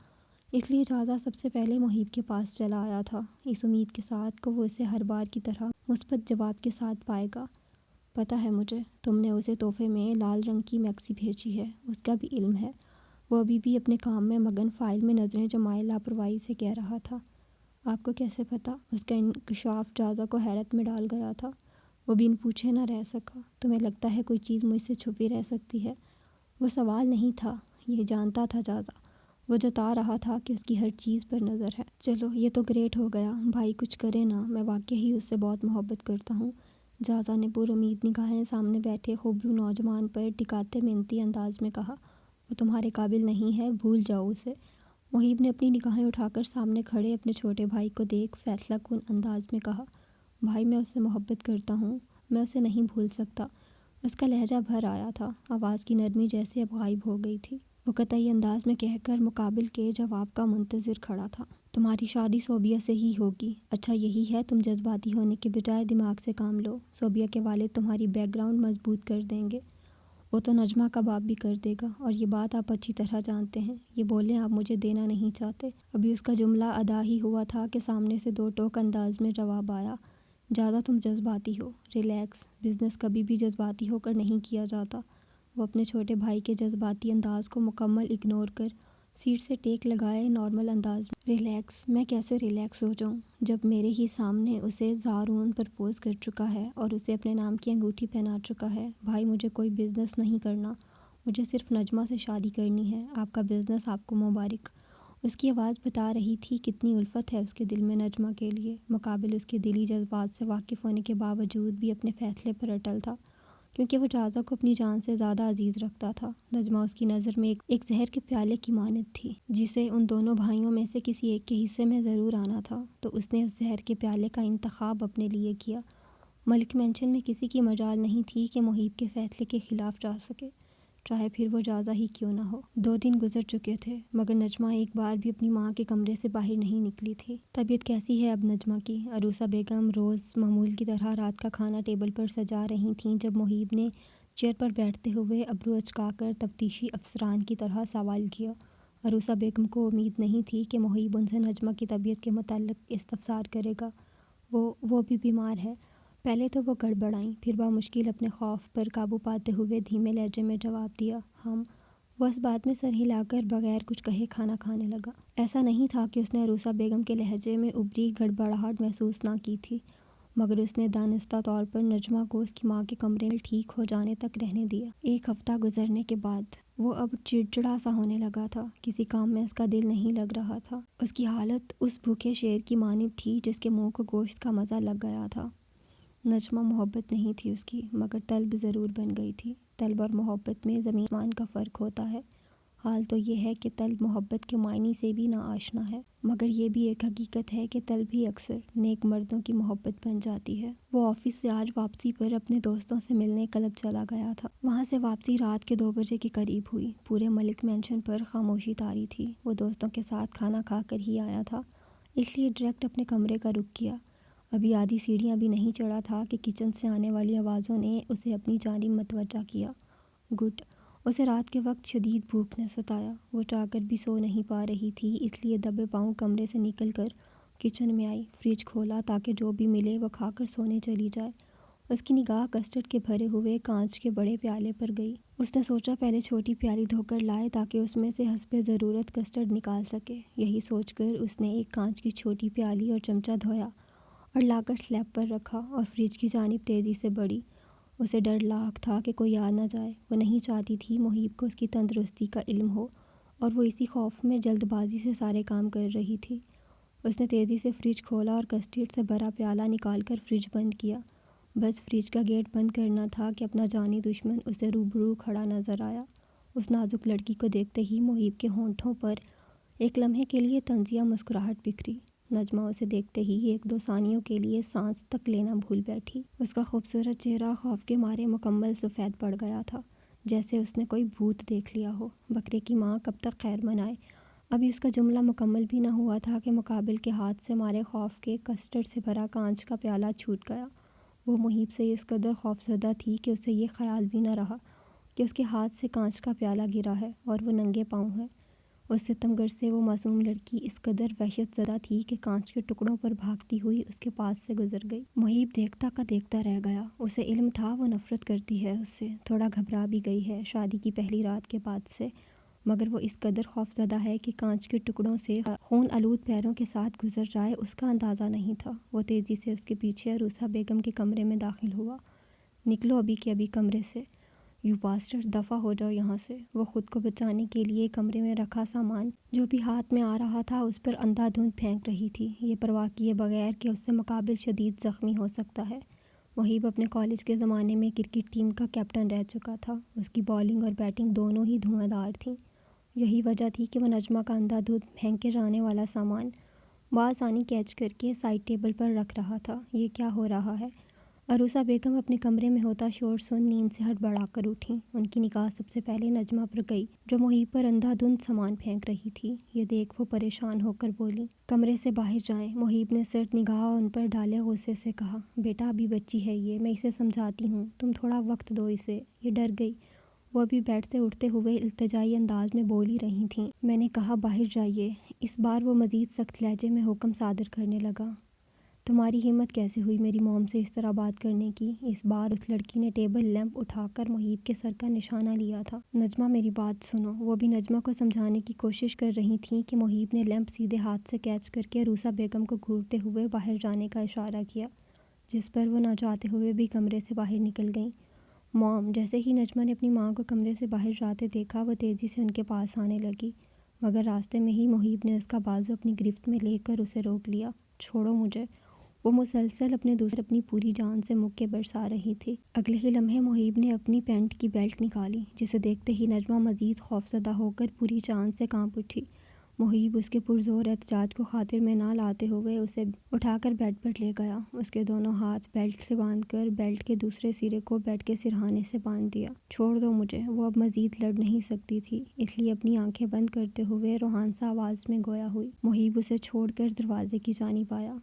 اس لیے جازا سب سے پہلے محیب کے پاس چلا آیا تھا، اس امید کے ساتھ کہ وہ اسے ہر بار کی طرح مثبت جواب کے ساتھ پائے گا۔ پتہ ہے مجھے، تم نے اسے تحفے میں لال رنگ کی میکسی بھیجی ہے، اس کا بھی علم ہے۔ وہ ابھی بھی اپنے کام میں مگن فائل میں نظریں جمائے لاپرواہی سے کہہ رہا تھا۔ آپ کو کیسے پتہ؟ اس کا انکشاف جازا کو حیرت میں ڈال گیا تھا۔ وہ بن پوچھے نہ رہ سکا۔ تمہیں لگتا ہے کوئی چیز مجھ سے چھپی رہ سکتی ہے؟ وہ سوال نہیں تھا، یہ جانتا تھا جازا۔ وہ جتا رہا تھا کہ اس کی ہر چیز پر نظر ہے۔ چلو یہ تو گریٹ ہو گیا، بھائی کچھ کرے نا، میں واقعی ہی اس سے بہت محبت کرتا ہوں۔ جازا نے پر امید نگاہیں سامنے بیٹھے خوبرو نوجوان پر ٹکاتے منتی انداز میں کہا۔ وہ تمہارے قابل نہیں ہے، بھول جاؤ اسے۔ محیب نے اپنی نگاہیں اٹھا کر سامنے کھڑے اپنے چھوٹے بھائی کو دیکھ فیصلہ کن انداز میں کہا۔ بھائی میں اس سے محبت کرتا ہوں، میں اسے نہیں بھول سکتا۔ اس کا لہجہ بھر آیا تھا، آواز کی نرمی جیسے اب غائب ہو گئی تھی۔ وہ قطعی انداز میں کہہ کر مقابل کے جواب کا منتظر کھڑا تھا۔ تمہاری شادی صوبیہ سے ہی ہوگی۔ اچھا یہی ہے، تم جذباتی ہونے کے بجائے دماغ سے کام لو۔ صوبیہ کے والد تمہاری بیک گراؤنڈ مضبوط کر دیں گے، وہ تو نجمہ کا باپ بھی کر دے گا، اور یہ بات آپ اچھی طرح جانتے ہیں۔ یہ بولیں آپ مجھے دینا نہیں چاہتے۔ ابھی اس کا جملہ ادا ہی ہوا تھا کہ سامنے سے دو ٹوک انداز میں جواب آیا۔ زیادہ تم جذباتی ہو، ریلیکس، بزنس کبھی بھی جذباتی ہو کر نہیں کیا جاتا۔ وہ اپنے چھوٹے بھائی کے جذباتی انداز کو مکمل اگنور کر سیٹ سے ٹیک لگائے نارمل انداز میں۔ ریلیکس؟ میں کیسے ریلیکس ہو جاؤں جب میرے ہی سامنے اسے زارون پرپوز کر چکا ہے اور اسے اپنے نام کی انگوٹھی پہنا چکا ہے۔ بھائی مجھے کوئی بزنس نہیں کرنا، مجھے صرف نجمہ سے شادی کرنی ہے۔ آپ کا بزنس آپ کو مبارک۔ اس کی آواز بتا رہی تھی کتنی الفت ہے اس کے دل میں نجمہ کے لیے، مقابل اس کے دلی جذبات سے واقف ہونے کے باوجود بھی اپنے فیصلے پر اٹل تھا، کیونکہ وہ جازہ کو اپنی جان سے زیادہ عزیز رکھتا تھا۔ نجمہ اس کی نظر میں ایک زہر کے پیالے کی مانند تھی، جسے ان دونوں بھائیوں میں سے کسی ایک کے حصے میں ضرور آنا تھا، تو اس نے اس زہر کے پیالے کا انتخاب اپنے لیے کیا۔ ملک مینشن میں کسی کی مجال نہیں تھی کہ محیب کے فیصلے کے خلاف جا سکے، چاہے پھر وہ جازہ ہی کیوں نہ ہو۔ 2 دن گزر چکے تھے، مگر نجمہ ایک بار بھی اپنی ماں کے کمرے سے باہر نہیں نکلی تھی۔ طبیعت کیسی ہے اب نجمہ کی؟ عروسہ بیگم روز معمول کی طرح رات کا کھانا ٹیبل پر سجا رہی تھیں جب محیب نے چیئر پر بیٹھتے ہوئے ابرو اچکا کر تفتیشی افسران کی طرح سوال کیا۔ عروسہ بیگم کو امید نہیں تھی کہ محیب ان سے نجمہ کی طبیعت کے متعلق استفسار کرے گا۔ وہ بھی بیمار ہے۔ پہلے تو وہ گڑبڑائیں، پھر بامشکل اپنے خوف پر قابو پاتے ہوئے دھیمے لہجے میں جواب دیا، وہ اس بات میں سر ہلا کر بغیر کچھ کہے کھانا کھانے لگا۔ ایسا نہیں تھا کہ اس نے عروسہ بیگم کے لہجے میں ابری گڑبڑاہٹ محسوس نہ کی تھی، مگر اس نے دانستہ طور پر نجمہ کو اس کی ماں کے کمرے میں ٹھیک ہو جانے تک رہنے دیا۔ 1 ہفتہ گزرنے کے بعد وہ اب چڑچڑا سا ہونے لگا تھا، کسی کام میں اس کا دل نہیں لگ رہا تھا۔ اس کی حالت اس بھوکے شیر کی مانند تھی جس کے منہ کو گوشت کا مزہ لگ گیا تھا۔ نجمہ محبت نہیں تھی اس کی، مگر طلب ضرور بن گئی تھی۔ طلب اور محبت میں زمین آسمان کا فرق ہوتا ہے۔ حال تو یہ ہے کہ طلب محبت کے معنی سے بھی ناآشنا ہے، مگر یہ بھی ایک حقیقت ہے کہ طلب ہی اکثر نیک مردوں کی محبت بن جاتی ہے۔ وہ آفس سے آج واپسی پر اپنے دوستوں سے ملنے کلب چلا گیا تھا۔ وہاں سے واپسی رات کے 2 بجے کے قریب ہوئی۔ پورے ملک مینشن پر خاموشی طاری تھی۔ وہ دوستوں کے ساتھ کھانا کھا کر ہی آیا تھا، اس لیے ڈائریکٹ اپنے کمرے کا رخ کیا۔ ابھی آدھی سیڑھیاں بھی نہیں چڑھا تھا کہ کچن سے آنے والی آوازوں نے اسے اپنی جانب متوجہ کیا۔ گڈ! اسے رات کے وقت شدید بھوک نے ستایا۔ وہ چاہ کر بھی سو نہیں پا رہی تھی، اس لیے دبے پاؤں کمرے سے نکل کر کچن میں آئی، فریج کھولا تاکہ جو بھی ملے وہ کھا کر سونے چلی جائے۔ اس کی نگاہ کسٹرڈ کے بھرے ہوئے کانچ کے بڑے پیالے پر گئی۔ اس نے سوچا پہلے چھوٹی پیالی دھو کر لائے تاکہ اس میں سے حسب ضرورت کسٹرڈ نکال سکے۔ یہی سوچ کر اس نے ایک کانچ کی چھوٹی پیالی اور چمچہ دھویا اور لا کر سلیب پر رکھا اور فریج کی جانب تیزی سے بڑھی۔ اسے ڈر لاحق تھا کہ کوئی آ نہ جائے۔ وہ نہیں چاہتی تھی محیب کو اس کی تندرستی کا علم ہو، اور وہ اسی خوف میں جلد بازی سے سارے کام کر رہی تھی۔ اس نے تیزی سے فریج کھولا اور کسٹرڈ سے بھرا پیالہ نکال کر فریج بند کیا۔ بس فریج کا گیٹ بند کرنا تھا کہ اپنا جانی دشمن اسے روبرو کھڑا نظر آیا۔ اس نازک لڑکی کو دیکھتے ہی محیب کے ہونٹوں پر ایک لمحے کے لیے طنزیہ مسکراہٹ بکھری۔ نجمہ اسے دیکھتے ہی 1-2 ثانیوں کے لیے سانس تک لینا بھول بیٹھی۔ اس کا خوبصورت چہرہ خوف کے مارے مکمل سفید پڑ گیا تھا، جیسے اس نے کوئی بھوت دیکھ لیا ہو۔ بکرے کی ماں کب تک خیر منائے؟ ابھی اس کا جملہ مکمل بھی نہ ہوا تھا کہ مقابل کے ہاتھ سے مارے خوف کے کسٹرڈ سے بھرا کانچ کا پیالہ چھوٹ گیا۔ وہ محیب سے اس قدر خوفزدہ تھی کہ اسے یہ خیال بھی نہ رہا کہ اس کے ہاتھ سے کانچ کا پیالہ گرا ہے اور وہ ننگے پاؤں ہے۔ اس ستمگر سے وہ معصوم لڑکی اس قدر وحشت زدہ تھی کہ کانچ کے ٹکڑوں پر بھاگتی ہوئی اس کے پاس سے گزر گئی۔ محیب دیکھتا کا دیکھتا رہ گیا۔ اسے علم تھا وہ نفرت کرتی ہے اس سے، تھوڑا گھبرا بھی گئی ہے شادی کی پہلی رات کے بعد سے، مگر وہ اس قدر خوفزدہ ہے کہ کانچ کے ٹکڑوں سے خون آلود پیروں کے ساتھ گزر جائے اس کا اندازہ نہیں تھا۔ وہ تیزی سے اس کے پیچھے عروسہ بیگم کے کمرے میں داخل ہوا۔ نکلو ابھی کے ابھی کمرے سے، یو باسٹرڈ، دفع ہو جاؤ یہاں سے۔ وہ خود کو بچانے کے لیے کمرے میں رکھا سامان جو بھی ہاتھ میں آ رہا تھا اس پر اندھا دھند پھینک رہی تھی، یہ پرواہ کیے بغیر کہ اس سے مقابل شدید زخمی ہو سکتا ہے۔ محیب اپنے کالج کے زمانے میں کرکٹ ٹیم کا کیپٹن رہ چکا تھا۔ اس کی بالنگ اور بیٹنگ دونوں ہی دھواں دھار تھیں۔ یہی وجہ تھی کہ وہ نجمہ کا اندھا دھند پھینکے جانے والا سامان بآسانی کیچ کر کے سائڈ ٹیبل پر رکھ رہا تھا۔ یہ کیا ہو رہا ہے؟ عروسہ بیگم اپنے کمرے میں ہوتا شور سن نیند سے ہڑبڑا کر اٹھیں۔ ان کی نگاہ سب سے پہلے نجمہ پر گئی جو محیب پر اندھا دھند سامان پھینک رہی تھی۔ یہ دیکھ وہ پریشان ہو کر بولی، کمرے سے باہر جائیں۔ محیب نے سرد نگاہ ان پر ڈالے غصے سے کہا، بیٹا ابھی بچی ہے یہ، میں اسے سمجھاتی ہوں، تم تھوڑا وقت دو اسے، یہ ڈر گئی۔ وہ ابھی بیڈ سے اٹھتے ہوئے التجائی انداز میں بول ہی رہی تھیں، میں نے کہا باہر جائیے۔ اس بار وہ مزید سخت لہجے میں حکم صادر کرنے لگا، تمہاری ہمت کیسے ہوئی میری موم سے اس طرح بات کرنے کی؟ اس بار اس لڑکی نے ٹیبل لیمپ اٹھا کر محیب کے سر کا نشانہ لیا تھا۔ نجمہ میری بات سنو۔ وہ بھی نجمہ کو سمجھانے کی کوشش کر رہی تھیں کہ محیب نے لیمپ سیدھے ہاتھ سے کیچ کر کے عروسہ بیگم کو گھورتے ہوئے باہر جانے کا اشارہ کیا، جس پر وہ نہ چاہتے ہوئے بھی کمرے سے باہر نکل گئیں۔ موم! جیسے ہی نجمہ نے اپنی ماں کو کمرے سے باہر جاتے دیکھا وہ تیزی سے ان کے پاس آنے لگی۔ مگر راستے میں ہی محیب نے اس کا بازو اپنی گرفت میں لے کر اسے روک لیا۔ چھوڑو مجھے، وہ مسلسل اپنی پوری جان سے مکے برسا رہی تھی۔ اگلے ہی لمحے محیب نے اپنی پینٹ کی بیلٹ نکالی، جسے دیکھتے ہی نجمہ مزید خوفزدہ ہو کر پوری جان سے کانپ اٹھی۔ محیب اس کے پرزور احتجاج کو خاطر میں نہ لاتے ہوئے اسے اٹھا کر بیڈ پر لے گیا۔ اس کے دونوں ہاتھ بیلٹ سے باندھ کر بیلٹ کے دوسرے سرے کو بیڈ کے سرہانے سے باندھ دیا۔ چھوڑ دو مجھے، وہ اب مزید لڑ نہیں سکتی تھی، اس لیے اپنی آنکھیں بند کرتے ہوئے روحانسہ آواز میں گویا ہوئی۔ محیب اسے چھوڑ کر دروازے کی جانب آیا۔